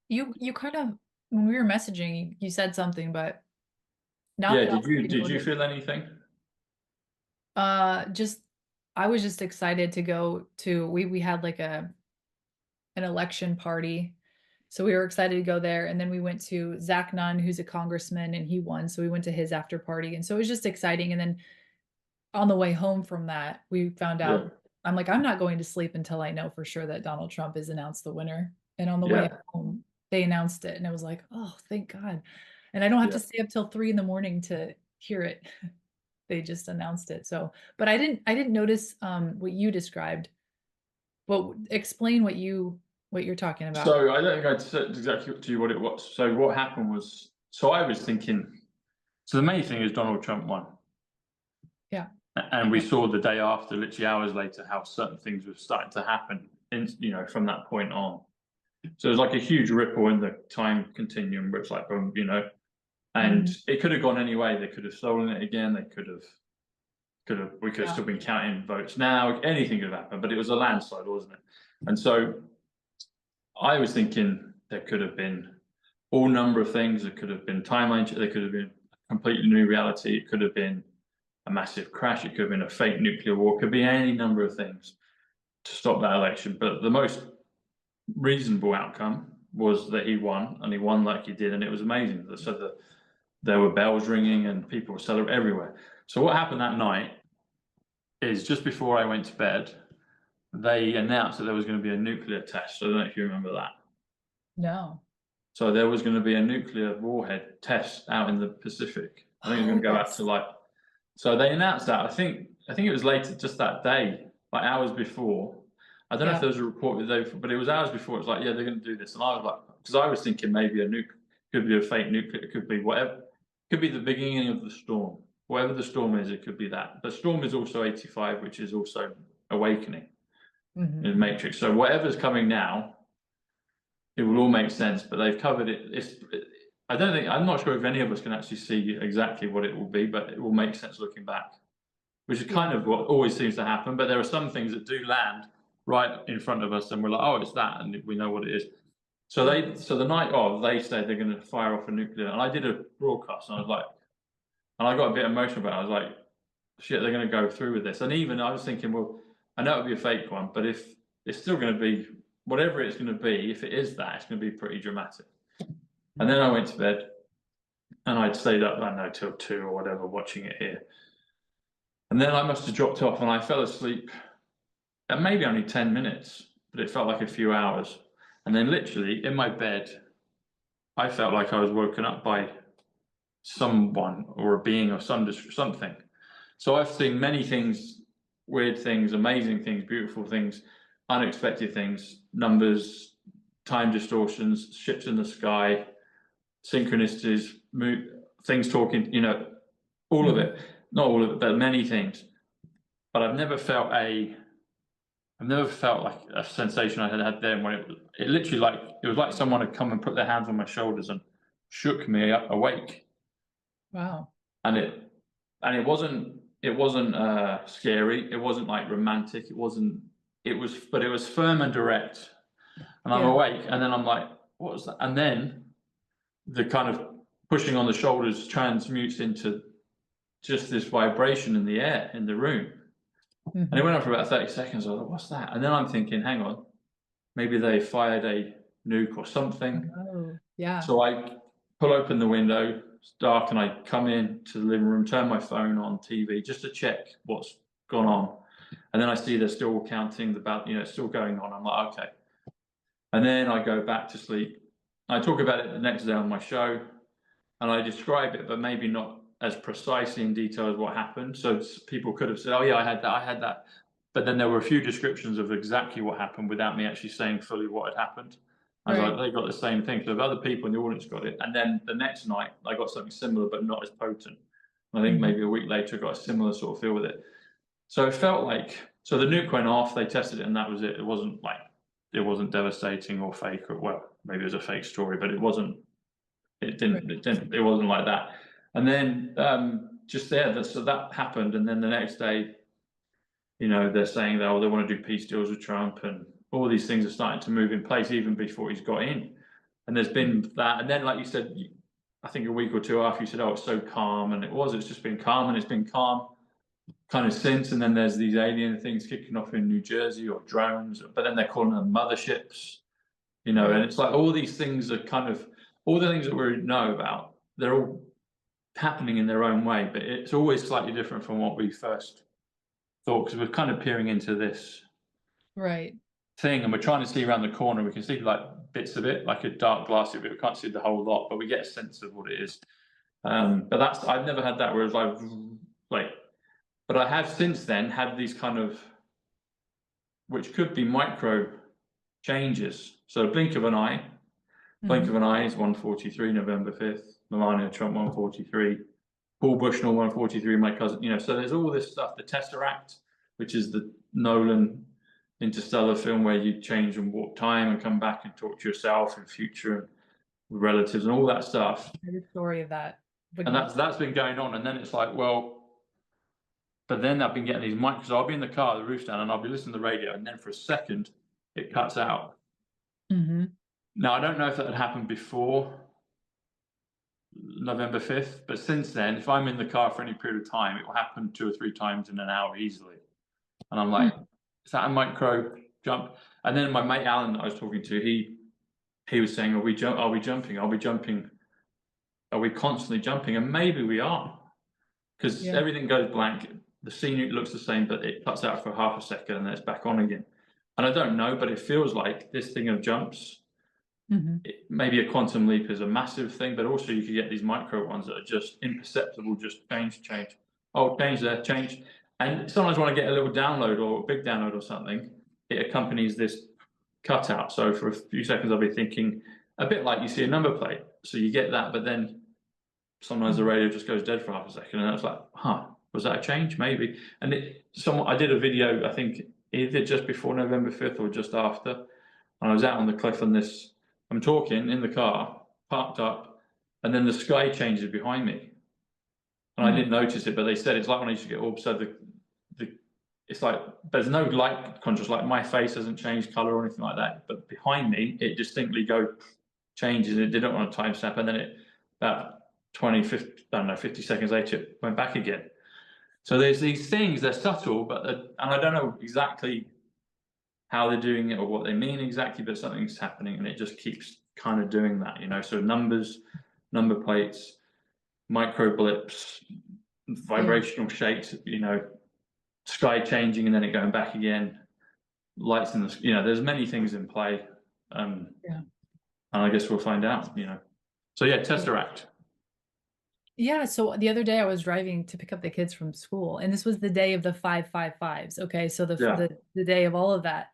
S1: you kind of, when we were messaging, you said something, but not
S2: Yeah.
S1: that I
S2: Did you
S1: noticed.
S2: feel anything?
S1: Just I was just excited to go to, we had like an election party. So we were excited to go there. And then we went to Zach Nunn, who's a congressman, and he won. So we went to his after party. And so it was just exciting. And then on the way home from that, we found
S2: Yeah.
S1: out, I'm like, I'm not going to sleep until I know for sure that Donald Trump is announced the winner. And on the way
S2: Yeah.
S1: home, they announced it. And I was like, oh, thank God. And I don't have
S2: Yeah.
S1: to stay up till 3 in the morning to hear it. They just announced it. So, but I didn't notice what you described. Well, explain what you're talking about.
S2: So I don't think I'd said exactly to you what it was. So what happened was, so I was thinking. So the main thing is Donald Trump won.
S1: Yeah.
S2: And we saw the day after, literally hours later, how certain things were starting to happen, from that point on. So it was like a huge ripple in the time continuum, where it's like, and it could have gone any way. They could have stolen it again. They we could have still been counting votes now. Anything could have happened, but it was a landslide, wasn't it? And so I was thinking there could have been all number of things. There could have been timeline. There could have been a completely new reality. It could have been a massive crash. It could have been a fake nuclear war. It could be any number of things to stop that election. But the most reasonable outcome was that he won, and he won like he did, and it was amazing. So there were bells ringing and people were celebrating everywhere. So what happened that night is, just before I went to bed, they announced that there was going to be a nuclear test. So I don't know if you remember that.
S1: No.
S2: So there was going to be a nuclear warhead test out in the Pacific. I think it was going to go out to so they announced that. I think it was later, just that day, like hours before. I don't know if there was a report the day before, but it was hours before. It was like, yeah, they're going to do this. And I was like, because I was thinking maybe could be a fake nuclear, it could be whatever. It could be the beginning of the storm. Whatever the storm is, it could be that. But storm is also 85, which is also awakening in Matrix. So whatever's coming now, it will all make sense, but they've covered it. I'm not sure if any of us can actually see exactly what it will be, but it will make sense looking back, which is kind of what always seems to happen. But there are some things that do land right in front of us, and we're like, oh, it's that, and we know what it is. So the night of, they said they're going to fire off a nuclear, and I did a broadcast, and I was like, and I got a bit emotional about it. I was like, shit, they're going to go through with this. And even I was thinking, well, I know it'll be a fake one, but if it's still going to be, whatever it's going to be, if it is that, it's going to be pretty dramatic. And then I went to bed, and I'd stayed up, I don't know, till 2 or whatever, watching it here. And then I must have dropped off, and I fell asleep at maybe only 10 minutes, but it felt like a few hours. And then literally in my bed, I felt like I was woken up by someone or a being or something. So I've seen many things, weird things, amazing things, beautiful things, unexpected things, numbers, time distortions, ships in the sky, synchronicities, things talking, all of it. Not all of it, but many things. But I've never felt like a sensation I had then, when it literally, it was like someone had come and put their hands on my shoulders and shook me awake.
S1: Wow.
S2: And it wasn't scary. It wasn't like romantic. It was firm and direct. And I'm awake, and then I'm like, what was that? And then the kind of pushing on the shoulders transmutes into just this vibration in the air, in the room. And it went on for about 30 seconds. I was like, what's that? And then I'm thinking, hang on, maybe they fired a nuke or something.
S1: Oh, yeah.
S2: So I pull open the window, it's dark, and I come in to the living room, turn my phone on TV just to check what's gone on. And then I see they're still counting it's still going on. I'm like, okay. And then I go back to sleep. I talk about it the next day on my show, and I describe it, but maybe not as precisely in detail as what happened. So people could have said, oh yeah, I had that. But then there were a few descriptions of exactly what happened without me actually saying fully what had happened. I was like, they got the same thing. So if other people in the audience got it. And then the next night, I got something similar, but not as potent. I think maybe a week later, I got a similar sort of feel with it. So it felt like, so the nuke went off, they tested it, and that was it. It wasn't devastating or fake, or, well, maybe it was a fake story, but it wasn't like that. And then so that happened. And then the next day, they're saying that, they want to do peace deals with Trump, and all these things are starting to move in place even before he's got in. And there's been that. And then, like you said, I think a week or two after, you said, oh, it's so calm. And it's just been calm, and it's been calm kind of since. And then there's these alien things kicking off in New Jersey, or drones, but then they're calling them motherships, and it's like all these things are kind of, all the things that we know about, they're all happening in their own way, but it's always slightly different from what we first thought, because we're kind of peering into this thing, and we're trying to see around the corner. We can see like bits of it, like a dark glassy bit. We can't see the whole lot, but we get a sense of what it is. But I've never had that, whereas but I have since then had these kind of, which could be micro changes. So a blink of an eye. Blink of an eye is 143, November 5th. Melania Trump 143. Paul Bushnell 143, my cousin, you know, so there's all this stuff. The Tesseract, which is the Nolan interstellar film where you change and warp time and come back and talk to yourself and future and relatives and all that stuff.
S1: The story of that.
S2: And that's been going on. And then it's like, well, but then I've been getting these mics. I'll be in the car, the roof's down, and I'll be listening to the radio, and then for a second, it cuts out.
S1: Mm-hmm.
S2: Now, I don't know if that had happened before November 5th, but since then, if I'm in the car for any period of time, it will happen 2 or 3 times in an hour easily. And I'm like, is that a micro jump? And then my mate Alan that I was talking to, he was saying, are we jumping? Are we jumping? Are we constantly jumping? And maybe we are, because everything goes blank. The scene looks the same, but it cuts out for half a second and then it's back on again. And I don't know, but it feels like this thing of jumps. Maybe a quantum leap is a massive thing, but also you could get these micro ones that are just imperceptible, just change. Oh, change there, change. And sometimes when I get a little download or a big download or something, it accompanies this cutout. So for a few seconds, I'll be thinking a bit like you see a number plate. So you get that, but then sometimes the radio just goes dead for half a second, and it's like, huh, was that a change? Maybe. And I did a video, I think either just before November 5th or just after, and I was out on the cliff on this. I'm talking in the car, parked up, and then the sky changes behind me. And I didn't notice it, but they said it's like when I used to get orbs. So it's like there's no light contrast, like my face hasn't changed color or anything like that. But behind me, it distinctly changes. It didn't want a time snap, and then it about 20, 50, I don't know, 50 seconds later, it went back again. So there's these things, they're subtle, but and I don't know exactly how they're doing it or what they mean exactly, but something's happening and it just keeps kind of doing that, you know. So numbers, number plates, micro blips, vibrational shapes, you know, sky changing and then it going back again, lights in the, you know, there's many things in play. And I guess we'll find out, you know. So yeah, Tesseract.
S1: Yeah, so the other day I was driving to pick up the kids from school, and this was the day of the 555s. Okay, so the day of all of that.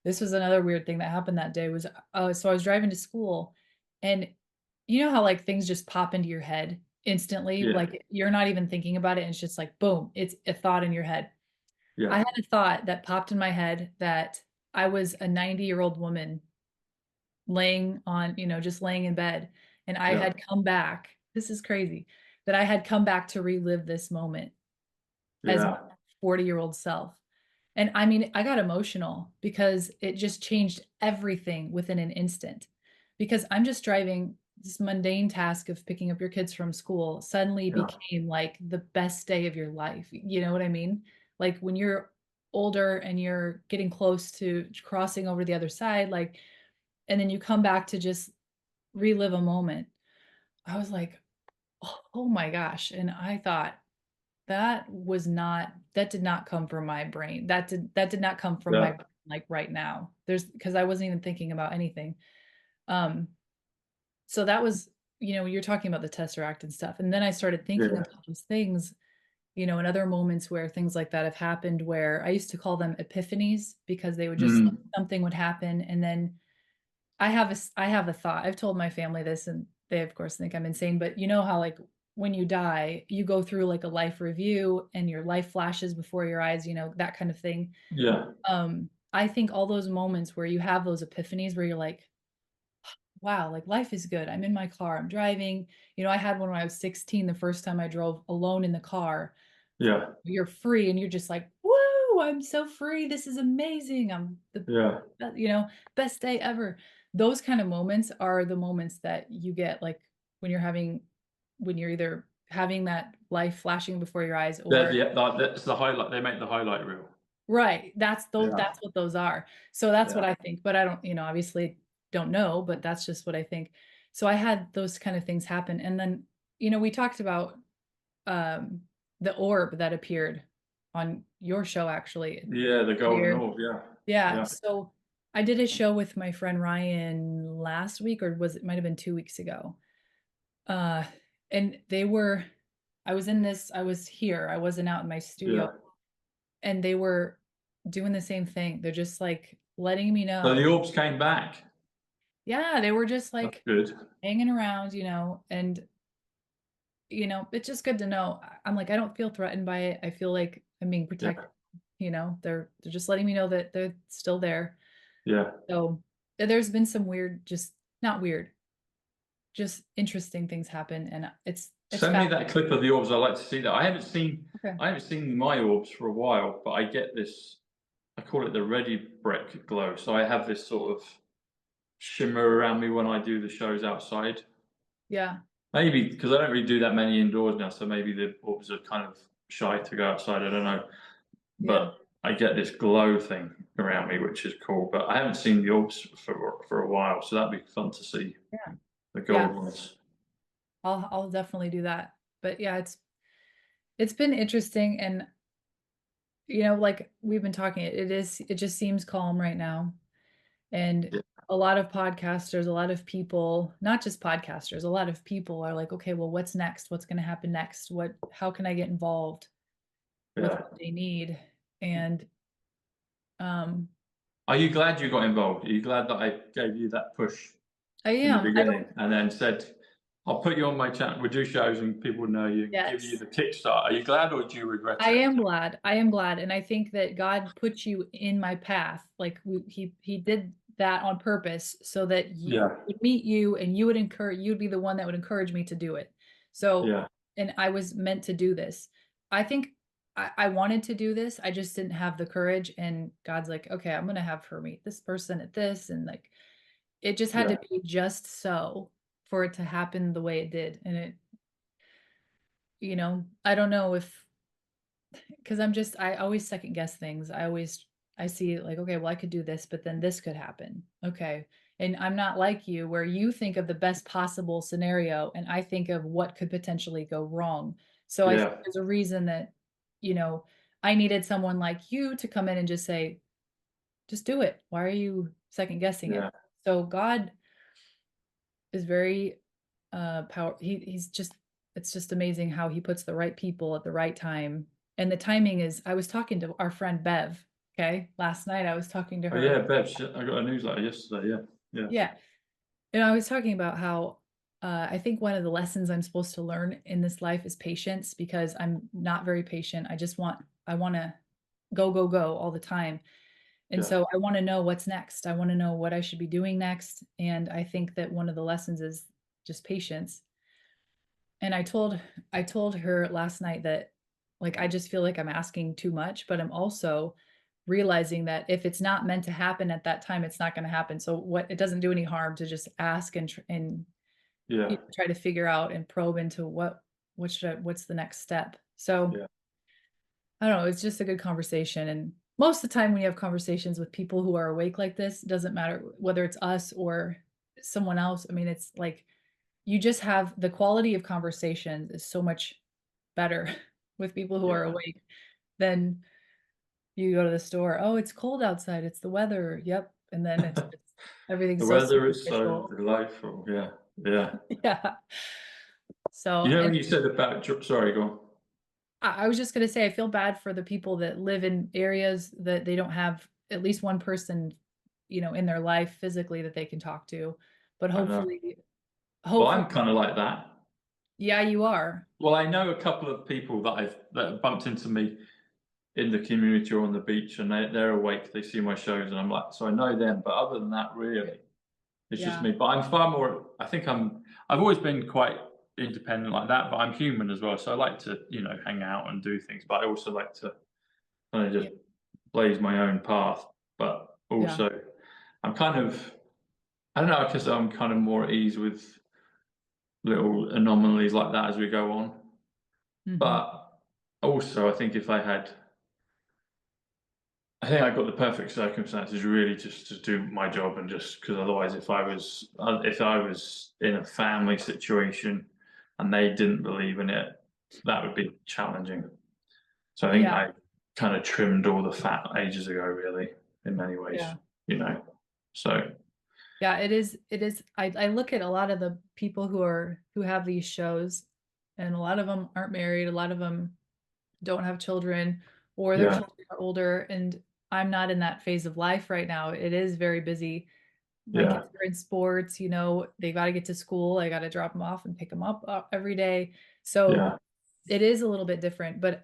S1: This was another weird thing that happened that day was so I was driving to school, and you know how like things just pop into your head instantly, like you're not even thinking about it, and it's just like boom, it's a thought in your head. I had a thought that popped in my head that I was a 90-year-old woman laying on, you know, just laying in bed, and I had come back. This is crazy that I had come back to relive this moment as my 40-year-old self. And I mean, I got emotional because it just changed everything within an instant. Because I'm just driving, this mundane task of picking up your kids from school suddenly became like the best day of your life. You know what I mean? Like when you're older and you're getting close to crossing over the other side, like, and then you come back to just relive a moment. I was like, oh my gosh. And I thought that did not come from my brain. That did not come from my brain, like right now. Because I wasn't even thinking about anything. So that was, you know, you're talking about the Tesseract and stuff. And then I started thinking about those things, you know, and other moments where things like that have happened, where I used to call them epiphanies because they would just something would happen. And then I have a thought. I've told my family this and they of course think I'm insane, but you know how like when you die, you go through like a life review and your life flashes before your eyes, you know, that kind of thing. I think all those moments where you have those epiphanies where you're like, wow, like life is good. I'm in my car, I'm driving. You know, I had one when I was 16, the first time I drove alone in the car. You're free and you're just like, woo, I'm so free. This is amazing. I'm the you know, best day ever. Those kind of moments are the moments that you get like when you're either having that life flashing before your eyes or
S2: that's the highlight. They make the highlight reel.
S1: Right. That's what those are. So that's what I think, but I don't, you know, obviously don't know, but that's just what I think. So I had those kind of things happen. And then, you know, we talked about the orb that appeared on your show actually.
S2: The golden orb,
S1: Yeah. So I did a show with my friend Ryan last week, or it might have been 2 weeks ago. And I was here, I wasn't out in my studio. And they were doing the same thing. They're just like letting me know.
S2: So the orbs came back.
S1: Yeah, they were just like hanging around, you know, and it's just good to know. I'm like, I don't feel threatened by it. I feel like I'm being
S2: Yeah.
S1: protected. They're just letting me know that they're still there.
S2: Yeah.
S1: So there's been some weird, just not weird, just interesting things happen, and it's
S2: Send me
S1: fascinating.
S2: that clip of the orbs. I'd like to see that.
S1: Okay.
S2: I haven't seen my orbs for a while, but I get this. I call it the ready brick glow. So I have this sort of shimmer around me when I do the shows outside.
S1: Yeah.
S2: Maybe because I don't really do that many indoors now, so maybe the orbs are kind of shy to go outside. I don't know,
S1: Yeah.
S2: but I get this glow thing around me, which is cool. But I haven't seen the orbs for a while, so that'd be fun to see
S1: Yeah.
S2: the
S1: Yeah.
S2: gold ones.
S1: I'll definitely do that. But yeah, it's been interesting, and like we've been talking, it just seems calm right now. And
S2: Yeah,
S1: a lot of podcasters, a lot of people, not just podcasters, a lot of people are like, okay, well, what's next? What's going to happen next? How can I get involved with
S2: yeah.
S1: what they need? And um,
S2: Are you glad you got involved? Are you glad that I gave you that push
S1: I
S2: in the
S1: am. I don't,
S2: beginning and then said, I'll put you on my channel, we'll do shows and people would know you and give you
S1: yes,
S2: the kickstart. Are you glad or do you regret
S1: I
S2: it?
S1: am glad. I am glad. And I think that God put you in my path. Like he did that on purpose so that
S2: Yeah,
S1: would meet you and you'd be the one that would encourage me to do it. So,
S2: yeah,
S1: and I was meant to do this. I think I wanted to do this. I just didn't have the courage. And God's like, okay, I'm going to have her meet this person at this. And like, it just had to
S2: yeah,
S1: be just so for it to happen the way it did. And I don't know if because I always second guess things. I see like, okay, well, I could do this, but then this could happen. Okay. And I'm not like you where you think of the best possible scenario and I think of what could potentially go wrong. So I think
S2: yeah,
S1: there's a reason that, you know, I needed someone like you to come in and just say, just do it. Why are you second guessing it?
S2: yeah,
S1: So God is very power he's just it's just amazing how he puts the right people at the right time. And the timing is I was talking to our friend Bev, okay? Last night I was talking to
S2: Oh
S1: her.
S2: yeah, Bev, I got a newsletter yesterday. Yeah, yeah,
S1: Yeah. And I was talking about how I think one of the lessons I'm supposed to learn in this life is patience because I'm not very patient. I want to go, go, go all the time. And
S2: yeah,
S1: so I want to know what's next. I want to know what I should be doing next. And I think that one of the lessons is just patience. And I told her last night that like I just feel like I'm asking too much, but I'm also realizing that if it's not meant to happen at that time, it's not going to happen. So what it doesn't do any harm to just ask and
S2: yeah,
S1: try to figure out and probe into what's the next step. So
S2: yeah,
S1: I don't know, it's just a good conversation. And most of the time when you have conversations with people who are awake like this, it doesn't matter whether it's us or someone else. I mean, it's like you just have the quality of conversations is so much better with people who are
S2: yeah.
S1: awake than you go to the store. Oh, it's cold outside. It's the weather. Yep. And then it's just
S2: The
S1: everything's so
S2: weather is so
S1: superficial.
S2: delightful. Yeah, yeah.
S1: Yeah. So,
S2: You know
S1: and
S2: when you said about, sorry, go on.
S1: I was just going to say, I feel bad for the people that live in areas that they don't have at least one person, in their life physically that they can talk to. But
S2: I know. Well,
S1: hopefully,
S2: I'm kind of like that.
S1: yeah, you are.
S2: Well, I know a couple of people that have bumped into me in the community or on the beach, and they're awake. They see my shows, and I'm like, so I know them. But other than that, really, it's just
S1: Yeah.
S2: me. But I'm far more. I've always been quite independent like that. But I'm human as well, so I like to, hang out and do things. But I also like to kind of
S1: Yeah.
S2: just blaze my own path. But
S1: Yeah.
S2: also, I'm kind of, I don't know, because I'm kind of more at ease with little anomalies like that as we go on.
S1: Hmm.
S2: But also, I think I got the perfect circumstances really just to do my job and just because otherwise, if I was in a family situation and they didn't believe in it, that would be challenging. So I think
S1: Yeah.
S2: I kind of trimmed all the fat ages ago, really, in many ways,
S1: Yeah.
S2: you know. So
S1: Yeah, it is. I look at a lot of the people who have these shows, and a lot of them aren't married, a lot of them don't have children, or their
S2: yeah,
S1: children are older, and I'm not in that phase of life right now. It is very busy. My
S2: Yeah.
S1: kids are in sports, you know, they got to get to school. I got to drop them off and pick them up every day. So
S2: Yeah.
S1: it is a little bit different, but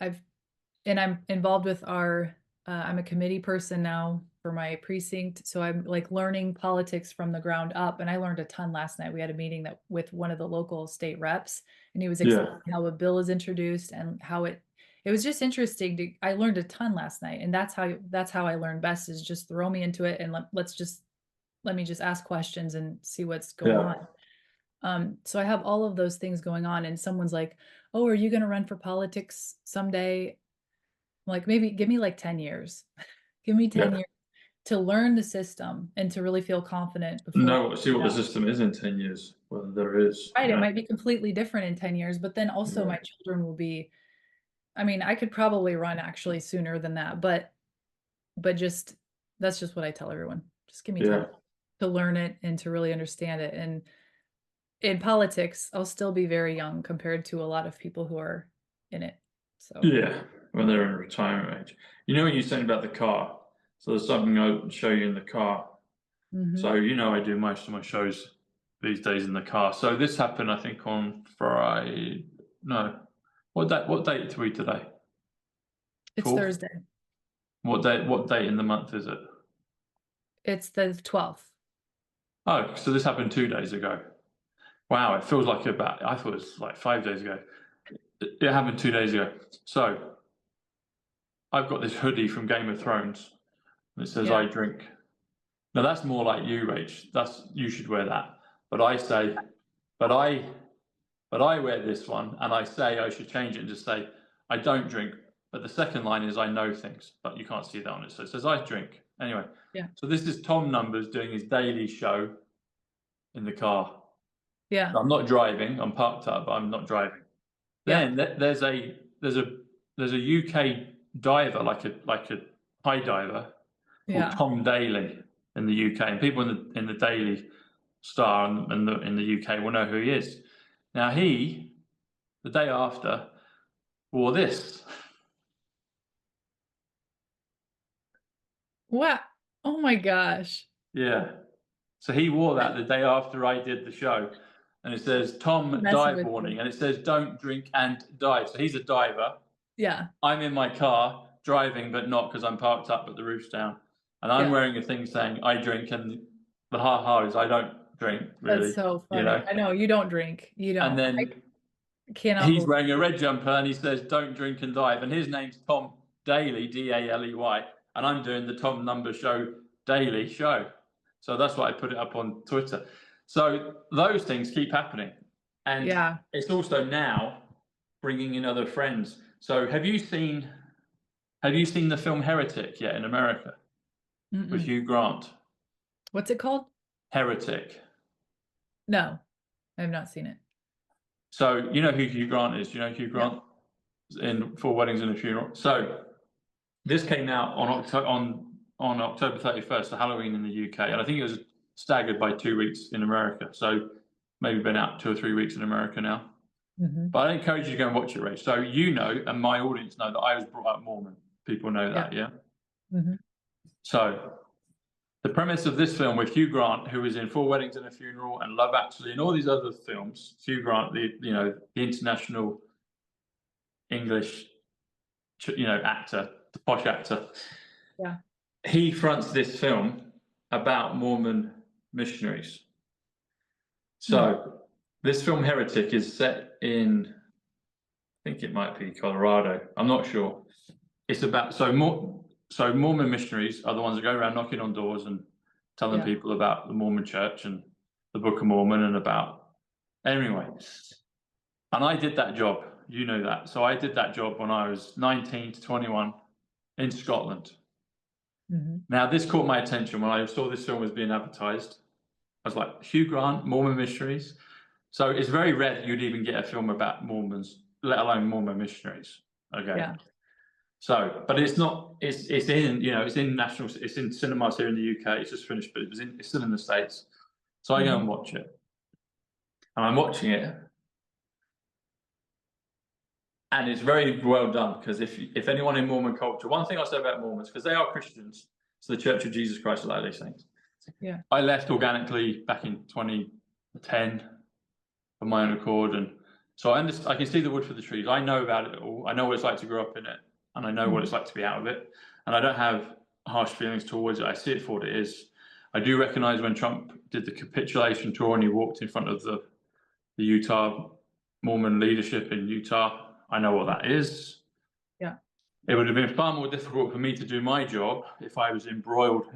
S1: I'm involved with I'm a committee person now for my precinct. So I'm like learning politics from the ground up. And I learned a ton last night. We had a meeting with one of the local state reps, and he was
S2: Yeah.
S1: explaining how a bill is introduced and how it was just interesting I learned a ton last night. And that's how I learn best, is just throw me into it and let me just ask questions and see what's going
S2: Yeah.
S1: on. So I have all of those things going on, and someone's like, "Oh, are you going to run for politics someday?" I'm like, maybe give me like 10 years. Give me 10
S2: Yeah.
S1: years to learn the system and to really feel confident before.
S2: No, see what the system is in 10 years, whether there is,
S1: Right,
S2: you
S1: it
S2: know.
S1: might be completely different in 10 years, but then also
S2: Yeah.
S1: my children will be, I mean, I could probably run actually sooner than that, but just that's just what I tell everyone. Just give me
S2: Yeah.
S1: 10 to learn it and to really understand it. And in politics, I'll still be very young compared to a lot of people who are in it. So,
S2: Yeah. When they're in retirement age. You know what you're saying about the car? So there's something I'll show you in the car.
S1: mhm.
S2: So, you know, I do most of my shows these days in the car. So this happened, I think, on Friday. No. What date are we today?
S1: It's
S2: 4th?
S1: Thursday.
S2: What date in the month is it?
S1: It's the 12th.
S2: Oh, so this happened 2 days ago. Wow, it feels like I thought it was like 5 days ago. It happened 2 days ago. So I've got this hoodie from Game of Thrones that says
S1: Yeah.
S2: I drink. Now that's more like you, Rach. You should wear that. But I say, but I but I wear this one and I say I should change it and just say I don't drink. But the second line is I know things, but you can't see that on it. So it says I drink. Anyway,
S1: Yeah.
S2: so this is Tom Numbers doing his daily show in the car.
S1: Yeah.
S2: I'm not driving. I'm parked up, but I'm not driving.
S1: Yeah.
S2: Then there's a UK diver, like a high diver, called
S1: Yeah.
S2: Tom Daly in the UK, and people in the Daily Star and in the UK will know who he is. Now he, the day after, wore this.
S1: Wow. Oh my gosh.
S2: Yeah. So he wore that the day after I did the show, and it says
S1: I'm
S2: Tom
S1: messing
S2: dive
S1: with you.
S2: warning, and it says don't drink and dive. So he's a diver.
S1: Yeah.
S2: I'm in my car driving, but not because I'm parked up, but the roof's down, and I'm
S1: Yeah.
S2: wearing a thing saying I drink, and the ha ha is I don't drink
S1: That's
S2: really,
S1: so
S2: you
S1: funny.
S2: know.
S1: I know you don't drink. You
S2: And
S1: don't. I
S2: then
S1: cannot
S2: he's
S1: believe.
S2: wearing a red jumper and he says don't drink and dive, and his name's Tom Daly, Daley, and I'm doing the Tom Number Show Daily Show. So that's why I put it up on Twitter. So those things keep happening, and
S1: Yeah.
S2: it's also now bringing in other friends. So have you seen the film Heretic yet in America with
S1: Mm-mm.
S2: Hugh Grant?
S1: What's it called?
S2: Heretic.
S1: No, I have not seen it.
S2: So you know who Hugh Grant is? You know Hugh
S1: Yeah.
S2: Grant in Four Weddings and a Funeral. So this came out on October 31st, so Halloween in the UK, and I think it was staggered by 2 weeks in America. So maybe been out 2 or 3 weeks in America now.
S1: Mm-hmm.
S2: But I encourage you to go and watch it, Rach. So you know, and my audience know that I was brought up Mormon. People know
S1: Yeah.
S2: that, yeah.
S1: Mm-hmm.
S2: So the premise of this film with Hugh Grant, who was in Four Weddings and a Funeral and Love Actually and all these other films, Hugh Grant, the international English actor, the posh actor.
S1: Yeah.
S2: He fronts this film about Mormon missionaries.
S1: Hmm.
S2: So this film Heretic is set in, I think it might be Colorado. I'm not sure. It's about Mormon missionaries are the ones that go around knocking on doors and telling
S1: Yeah.
S2: people about the Mormon Church and the Book of Mormon and about anyway. And I did that job. You know that. So I did that job when I was 19 to 21 in Scotland.
S1: Mm-hmm.
S2: Now, this caught my attention when I saw this film was being advertised. I was like, Hugh Grant, Mormon missionaries. So it's very rare that you'd even get a film about Mormons, let alone Mormon missionaries. Okay.
S1: Yeah.
S2: So, but it's not. It's in cinemas here in the UK. It's just finished, but it's still in the States. So I go
S1: Mm-hmm.
S2: and watch it, and I'm watching it, and it's very well done because if anyone in Mormon culture, one thing I say about Mormons, because they are Christians, so the Church of Jesus Christ of Latter-day Saints.
S1: Yeah.
S2: I left organically back in 2010 of my own accord, and so I can see the wood for the trees. I know about it all. I know what it's like to grow up in it, and I know what it's like to be out of it. And I don't have harsh feelings towards it. I see it for what it is. I do recognize when Trump did the capitulation tour and he walked in front of the Utah Mormon leadership in Utah. I know what that is.
S1: Yeah.
S2: It would have been far more difficult for me to do my job if I was embroiled,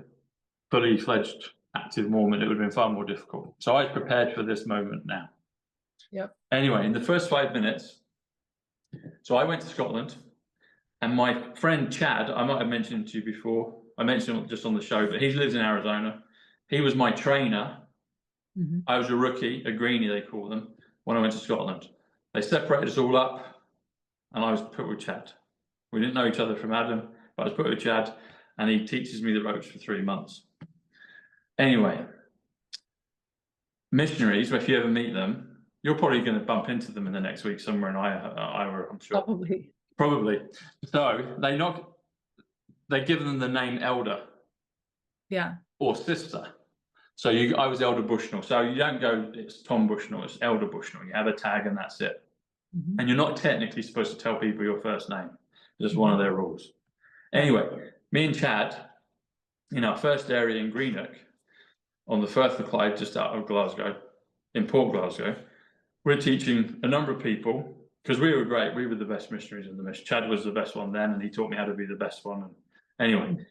S2: fully fledged, active Mormon. It would have been far more difficult. So I was prepared for this moment now.
S1: Yep.
S2: Anyway, in the first 5 minutes, so I went to Scotland, and my friend Chad, I might have mentioned to you before, I mentioned him just on the show, but he lives in Arizona. He was my trainer. I was a rookie, a greenie they call them, when I went to Scotland. They separated us all up, and I was put with Chad. We didn't know each other from Adam, but I was put with Chad, and he teaches me the ropes for 3 months. Anyway, missionaries, if you ever meet them, you're probably going to bump into them in the next week somewhere in Iowa, I'm sure. Probably. So they give them the name elder.
S1: Yeah.
S2: Or sister. So I was Elder Bushnell. So you don't go, it's Tom Bushnell, it's Elder Bushnell. You have a tag and that's it. And you're not technically supposed to tell people your first name. It's just one of their rules. Anyway, me and Chad, in our first area in Greenock, on the Firth of Clyde, just out of Glasgow, in Port Glasgow, we're teaching a number of people, because we were great. We were the best missionaries in the mission. Chad was the best one then, and he taught me how to be the best one. And anyway,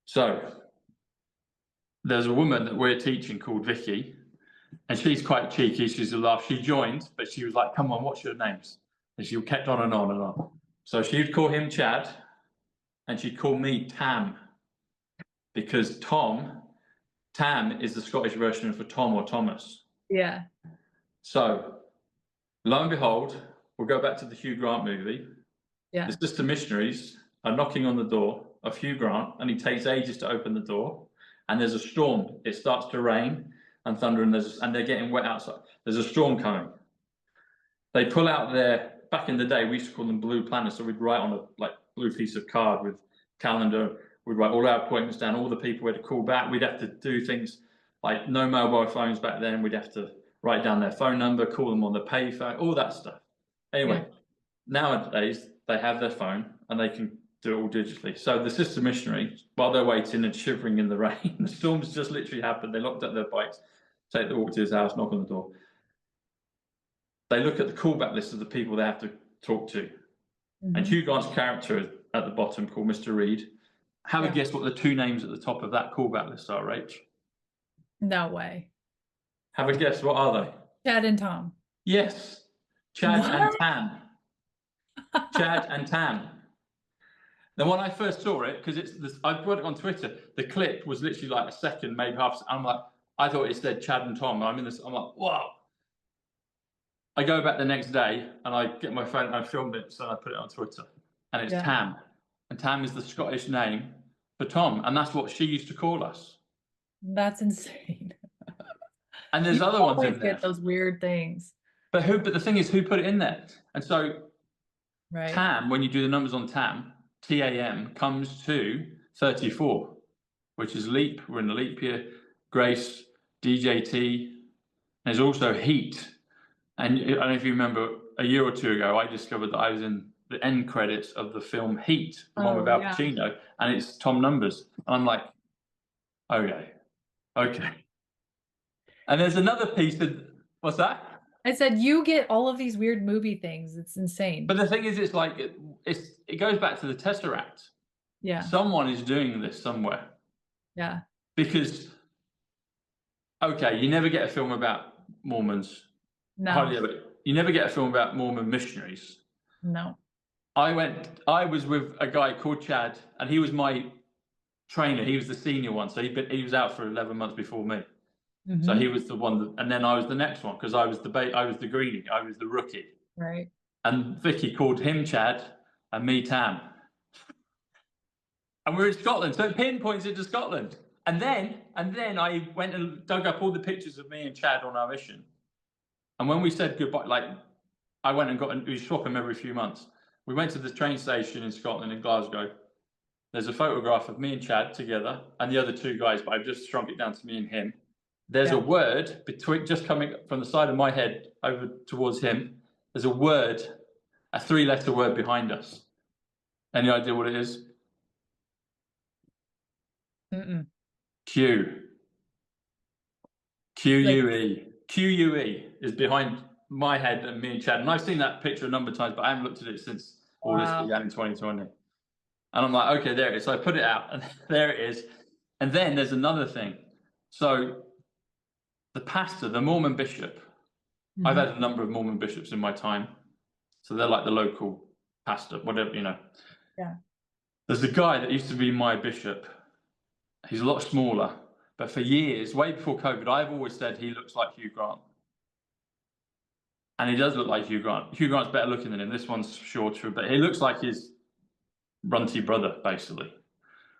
S2: so there's a woman that we're teaching called Vicky, and she's quite cheeky. She's a laugh. She joined, but she was like, "Come on, what's your names?" And she kept on and on and on. So she'd call him Chad, and she'd call me Tam, because Tam is the Scottish version for Tom or Thomas.
S1: Yeah.
S2: So, lo and behold, we'll go back to the Hugh Grant movie.
S1: Yeah.
S2: The sister missionaries are knocking on the door of Hugh Grant, and he takes ages to open the door. And there's a storm. It starts to rain and thunder, and they're getting wet outside. There's a storm coming. They pull out back in the day, we used to call them blue planners. So we'd write on a blue piece of card with calendar. We'd write all our appointments down, all the people we had to call back. We'd have to do things like no mobile phones back then. We'd have to write down their phone number, call them on the payphone, all that stuff. Anyway, nowadays they have their phone and they can do it all digitally. So the sister missionary, while they're waiting and shivering in the rain, the storm's just literally happened. They locked up their bikes, take the walk to his house, knock on the door. They look at the callback list of the people they have to talk to. And Hugh Grant's character at the bottom, called Mr. Reed. Have a guess what the two names at the top of that callback list are, Rach?
S1: No way.
S2: Have a guess, what are they?
S1: Chad and Tom.
S2: Yes. Chad and Tam. Chad and Tam. Then when I first saw it, because I put it on Twitter, the clip was literally like a second, maybe half. I'm like, I thought it said Chad and Tom. I'm like, wow. I go back the next day and I get my phone and I filmed it, so I put it on Twitter. And it's Tam. And Tam is the Scottish name for Tom. And that's what she used to call us.
S1: That's insane.
S2: And there's other ones in there.
S1: Get those weird things.
S2: But the thing is, who put it in there? And so Tam, when you do the numbers on Tam, TAM comes to 34, which is leap. We're in the leap year. Grace, DJT. There's also heat. And I don't know if you remember, a year or two ago, I discovered that I was in the end credits of the film Heat, the one with Al Pacino, and it's Tom numbers. And I'm like, okay. And there's another piece of, what's that?
S1: I said, you get all of these weird movie things. It's insane.
S2: But the thing is, it's like, it goes back to the Tesseract.
S1: Yeah.
S2: Someone is doing this somewhere.
S1: Yeah.
S2: Because, okay, you never get a film about Mormons.
S1: No.
S2: Hardly ever. You never get a film about Mormon missionaries.
S1: No.
S2: I was with a guy called Chad, and he was my trainer. He was the senior one. So he was out for 11 months before me. So he was the one, and then I was the next one, because I was the greenie, I was the rookie.
S1: Right.
S2: And Vicky called him Chad and me Tam. And we're in Scotland, so it pinpoints it to Scotland. And then I went and dug up all the pictures of me and Chad on our mission. And when we said goodbye, I went and we swap him every few months. We went to the train station in Scotland, in Glasgow. there's a photograph of me and Chad together and the other two guys, but I've just shrunk it down to me and him. There's a word between, just coming from the side of my head over towards him. There's a word, a 3-letter word behind us. Any idea what it is? Q. Q-U-E. Q-U-E is behind my head and me and Chad. And I've seen that picture a number of times, but I haven't looked at it since all this began in 2020. And I'm like, okay, there it is. So I put it out and there it is. And then there's another thing. So the pastor, the Mormon bishop, I've had a number of Mormon bishops in my time. So they're like the local pastor, whatever, you know.
S1: Yeah.
S2: There's a guy that used to be my bishop. He's a lot smaller, but for years, way before COVID, I've always said he looks like Hugh Grant. And he does look like Hugh Grant. Hugh Grant's better looking than him. This one's shorter, but he looks like his runty brother, basically.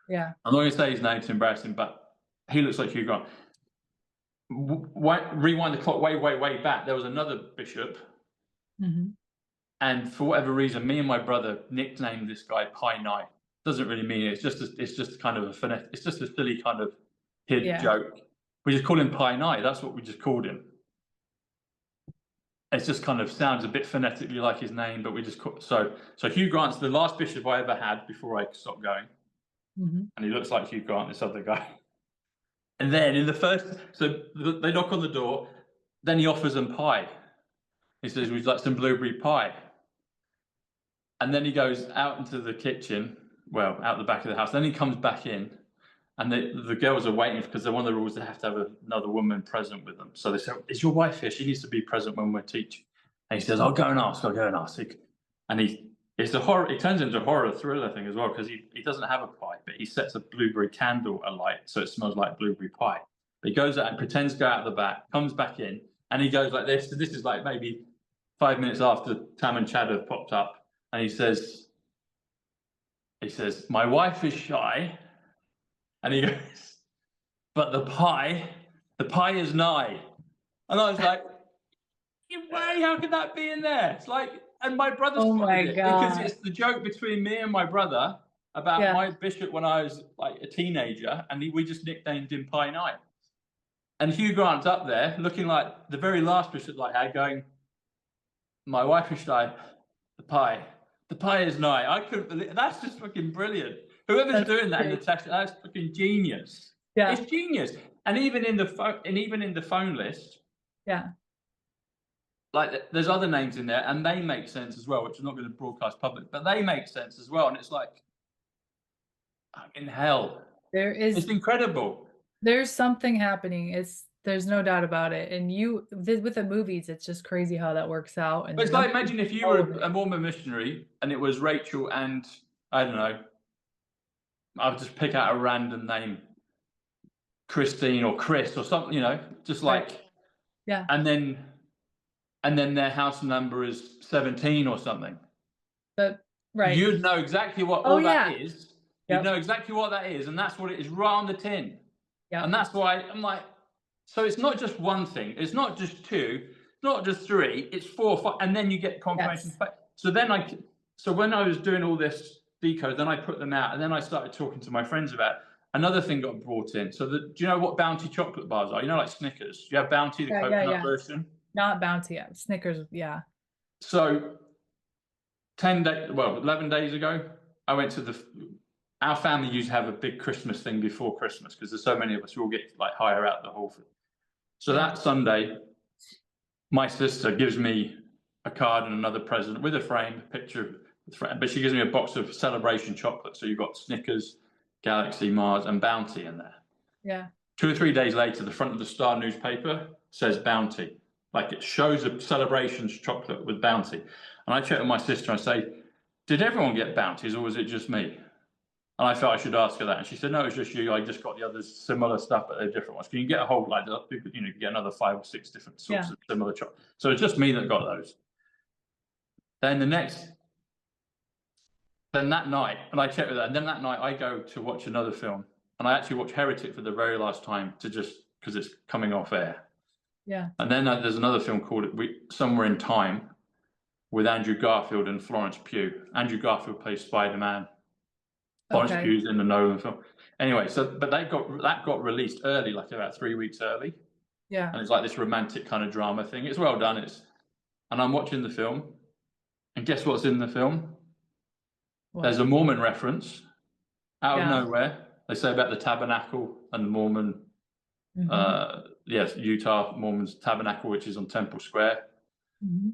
S1: Yeah.
S2: I'm not going to say his name to embarrass him, but he looks like Hugh Grant. Rewind the clock way back. There was another bishop. And for whatever reason, me and my brother nicknamed this guy Pie Night. Doesn't really mean it. It's just kind of a phonetic. It's just a silly kind of kid joke. We just call him Pie Night. That's what we just called him. It just kind of sounds a bit phonetically like his name, but we just call, so Hugh Grant's the last bishop I ever had before I stopped going, and he looks like Hugh Grant, this other guy. And then in the first, so they knock on the door, then he offers them pie. He says, "Would you like some blueberry pie?" And then he goes out into the kitchen, well, out the back of the house. Then he comes back in, and the girls are waiting because one of the rules, they have to have another woman present with them. So they say, "Is your wife here? She needs to be present when we're teaching." And he says, "I'll go and ask. I'll go and ask." And it's a horror. It turns into a horror thriller thing as well, because he doesn't have a pie, but he sets a blueberry candle alight so it smells like blueberry pie. But he goes out and pretends to go out the back, comes back in, and he goes like this. So this is like maybe 5 minutes after Tam and Chad have popped up, and he says, "My wife is shy." And he goes, "But the pie is nigh." And I was like, "Way, how could that be in there?" It's like, and my brother spotted it because it's the joke between me and my brother about my bishop when I was like a teenager, and we just nicknamed him Pie Night. And Hugh Grant's up there looking like the very last bishop I had, going, "My wife is shy, the pie is nigh." I couldn't believe it. That's just fucking brilliant. Whoever's doing that in the text, that's fucking genius. Yeah, it's genius. And even in the phone list, like there's other names in there, and they make sense as well, which I'm not going to broadcast public, but they make sense as well. And it's like, in hell, it's incredible.
S1: There's something happening. There's no doubt about it. And with the movies, it's just crazy how that works out. And
S2: but it's like, imagine if you were a Mormon missionary and it was Rachel and, I don't know, I'll just pick out a random name, Christine or Chris or something, you know, just like, and then their house number is 17 or something. But you'd know exactly what that is. You'd know exactly what that is, and that's what it is, right on the tin. And that's why I'm like, so it's not just one thing, it's not just two, it's not just three, it's 4 or 5, and then you get confirmation. So then so when I was doing all this decode, then I put them out, and then I started talking to my friends about it. Another thing got brought in. So do you know what Bounty chocolate bars are? You know, like Snickers. Do you have Bounty, the coconut version?
S1: Not Bounty, Snickers,
S2: So 11 days ago, I went to our family used to have a big Christmas thing before Christmas, because there's so many of us, we all get like hire out the whole thing. So that Sunday, my sister gives me a card and another present with a frame, a picture, but she gives me a box of Celebration chocolate. So you've got Snickers, Galaxy, Mars, and Bounty in there. Yeah. 2 or 3 days later, the front of the Star newspaper says Bounty. Like, it shows a Celebrations chocolate with Bounty. And I checked with my sister, I say, "Did everyone get Bounties, or was it just me?" And I felt I should ask her that. And she said, "No, it's just you. I just got the others, similar stuff, but they're different ones. Can you get a whole, like, you know, you get another 5 or 6 different sorts of similar chocolate." So it's just me that got those. Then that night, and I checked with her, and then that night I go to watch another film, and I actually watch Heretic for the very last time, because it's coming off air. Yeah. And then there's another film called Somewhere in Time with Andrew Garfield and Florence Pugh. Andrew Garfield plays Spider-Man, Florence
S1: Okay.
S2: Pugh's in the Nolan film. Anyway, so but that got released early, like about 3 weeks early,
S1: Yeah.
S2: and it's like this romantic kind of drama thing. It's well done. And I'm watching the film, and guess what's in the film? There's
S1: What?
S2: a Mormon reference out of
S1: Yeah.
S2: nowhere. They say about the tabernacle and the Mormon,
S1: Hmm.
S2: yes, Utah Mormons tabernacle, which is on Temple Square.
S1: Hmm.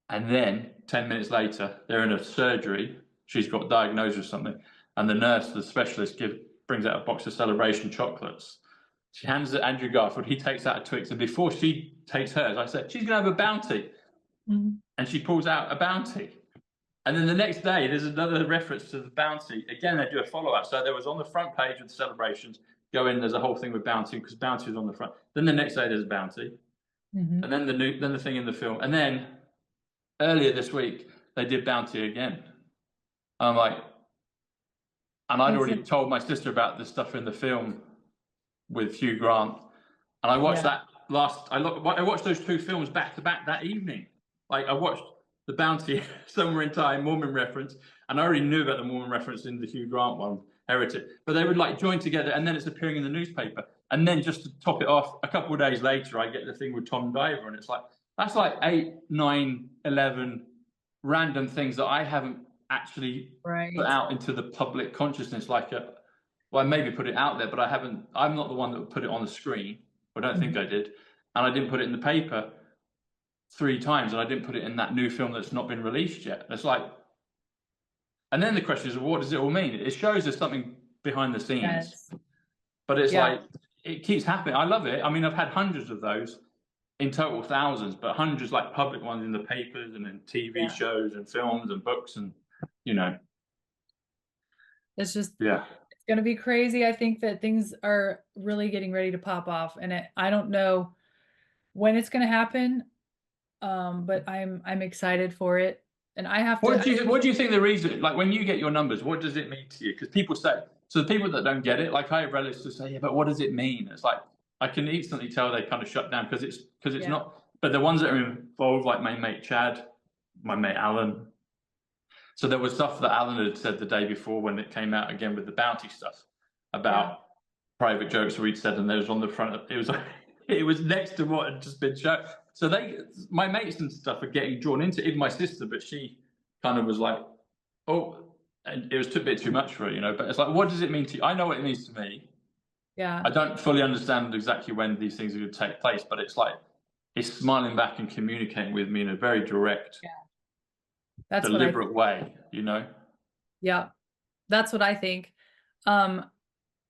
S2: And then 10 minutes later, they're in a surgery. She's got diagnosed with something, and the nurse, the specialist, brings out a box of Celebration chocolates. She hands it to Andrew Garfield. He takes out a Twix, and before she takes hers, I said, "She's going to have a bounty,"
S1: Hmm.
S2: and she pulls out a bounty. And then the next day, there's another reference to the bounty. Again, they do a follow-up. So there was on the front page of the celebrations, go in, there's a whole thing with bounty, because bounty is on the front. Then the next day, there's a bounty.
S1: Hmm.
S2: And then the thing in the film. And then earlier this week, they did bounty again. I'm like, and I'd
S1: That's
S2: already
S1: it.
S2: told my sister about the stuff in the film with Hugh Grant. And I watched
S1: Yeah.
S2: that I watched those two films back to back that evening. Like I watched The Bounty, Somewhere in Time, Mormon reference, and I already knew about the Mormon reference in the Hugh Grant one, Heretic. But they would like join together, and then it's appearing in the newspaper. And then just to top it off, a couple of days later, I get the thing with Tom Diver, and it's like that's like 8, 9, 11 random things that I haven't actually put
S1: Right.
S2: out into the public consciousness. Well, I maybe put it out there, but I haven't. I'm not the one that would put it on the screen. I don't think
S1: Mhm.
S2: I did, and I didn't put it in the paper 3 times, and I didn't put it in that new film that's not been released yet. It's like, and then the question is, well, what does it all mean? It shows there's something behind the scenes,
S1: Yes.
S2: but it's
S1: Yeah.
S2: like it keeps happening. I love it. I mean, I've had hundreds of those, in total thousands, but hundreds like public ones in the papers and in TV
S1: Yeah.
S2: shows and films and books and you know,
S1: It's just
S2: yeah.
S1: it's gonna be crazy. I think that things are really getting ready to pop off, and I don't know when it's gonna happen, but I'm excited for it, and I have to.
S2: What do you think the reason, like when you get your numbers, what does it mean to you? Because people say, so the people that don't get it, like I have relatives who say, yeah, but what does it mean? It's like I can instantly tell they kind of shut down because it's
S1: Yeah.
S2: not. But the ones that are involved, like my mate Chad, my mate Alan. So there was stuff that Alan had said the day before when it came out again with the bounty stuff
S1: Yeah.
S2: about private jokes we'd said, and there was on the front. It was it was next to what had just been shown. So my mates and stuff are getting drawn into it, even my sister, but she kind of was like, oh, and it was a bit too much for her, you know. But it's like, what does it mean to you? I know what it means to me.
S1: Yeah.
S2: I don't fully understand exactly when these things are going to take place, but it's like it's smiling back and communicating with me in a very direct,
S1: Yeah. That's what I think.
S2: deliberate way, you know.
S1: Yeah. That's what I think. Um,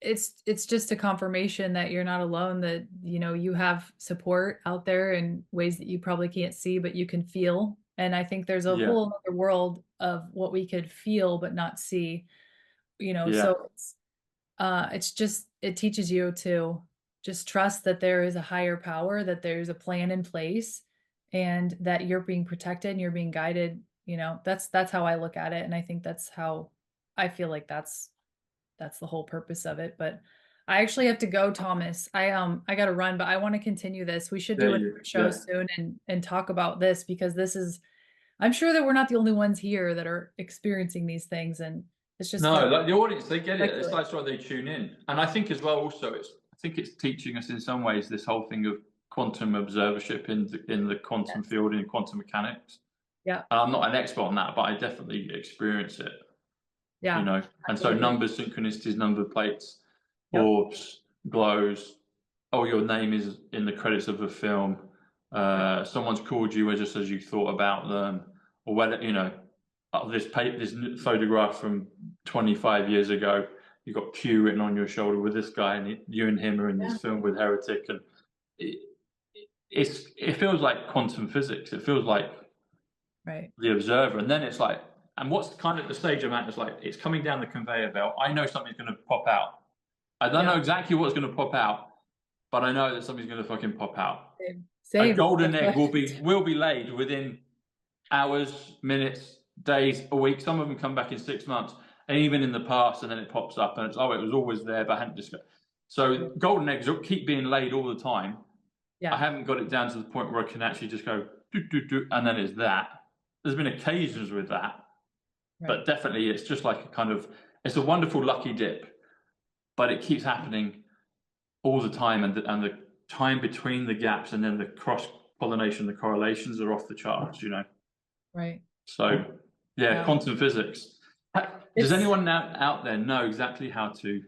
S1: it's just a confirmation that you're not alone, that, you have support out there in ways that you probably can't see, but you can feel. And I think there's a
S2: Yeah,
S1: whole other world of what we could feel but not see,
S2: yeah,
S1: so it's just, it teaches you to just trust that there is a higher power, that there's a plan in place, and that you're being protected and you're being guided. That's how I look at it. And I think that's how I feel like that's the whole purpose of it. But I actually have to go, Thomas. I got to run, but I want to continue this. We should
S2: there
S1: do another
S2: you,
S1: show
S2: yeah.
S1: soon and talk about this, because I'm sure that we're not the only ones here that are experiencing these things, and it's just
S2: No,
S1: fun to
S2: like the audience, they get it. It's
S1: speculate.
S2: like why they tune in, and I think as well. Also, I think it's teaching us in some ways this whole thing of quantum observership in the quantum
S1: Yes.
S2: field in quantum mechanics.
S1: Yeah.
S2: And I'm not an expert on that, but I definitely experience it. You
S1: Yeah.
S2: know, and so
S1: Absolutely.
S2: numbers, synchronicities, number plates,
S1: Yep.
S2: orbs, glows. Oh, your name is in the credits of a film.
S1: Yep.
S2: Someone's called you just as you thought about them, or whether this photograph from 25 years ago. You got Q written on your shoulder with this guy, and you and him are in
S1: Yeah.
S2: this film with Heretic, and it, it feels like quantum physics. It feels like
S1: Right.
S2: the observer, and then it's like, and what's kind of the stage I'm at is like it's coming down the conveyor belt. I know something's going to pop out. I don't know
S1: Yeah.
S2: exactly what's going to pop out, but I know that something's going to fucking pop out.
S1: Same.
S2: A
S1: Same.
S2: golden
S1: That's
S2: egg
S1: what.
S2: will be laid within hours, minutes, days, a week. Some of them come back in 6 months, and even in the past, and then it pops up, and it's it was always there, but I hadn't discovered. So golden eggs keep being laid all the time. I
S1: Yeah.
S2: haven't got it down to the point where I can actually just go do do do, and then it's that. There's been occasions with that, But definitely it's just like a kind of, it's a wonderful lucky dip, but it keeps happening all the time, and the time between the gaps and then the cross pollination, the correlations are off the charts, you know.
S1: Right.
S2: So yeah, quantum physics. Does anyone now out there know exactly how to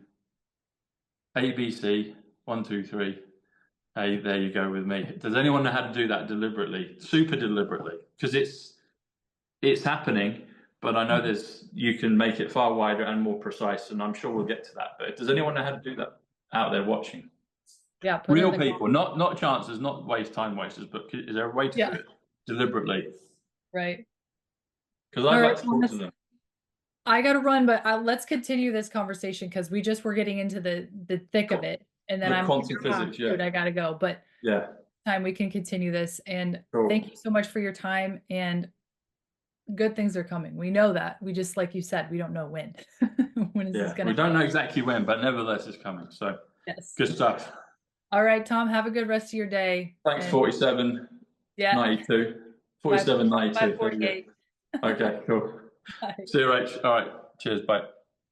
S2: ABC 1, 2, 3? Hey, there you go with me. Does anyone know how to do that deliberately, super deliberately? Because it's happening, but I know you can make it far wider and more precise, and I'm sure we'll get to that. But does anyone know how to do that out there watching?
S1: Yeah,
S2: real people, not chances, not time wasters, but is there a way to do it deliberately?
S1: Right.
S2: Because I'd like to talk to them.
S1: I got to run, but let's continue this conversation because we just were getting into the thick of it, and then
S2: quantum physics.
S1: Dude, I got to go. But time we can continue this, and thank you so much for your time. And good things are coming. We know that. We just, like you said, we don't know when. When is this going to?
S2: We don't know exactly when, but nevertheless, it's coming. So good stuff.
S1: All right, Tom. Have a good rest of your day.
S2: Thanks. 47. 92. 47, 92.
S1: 48.
S2: Okay, cool.
S1: Bye.
S2: See you, Rach. All right. Cheers. Bye.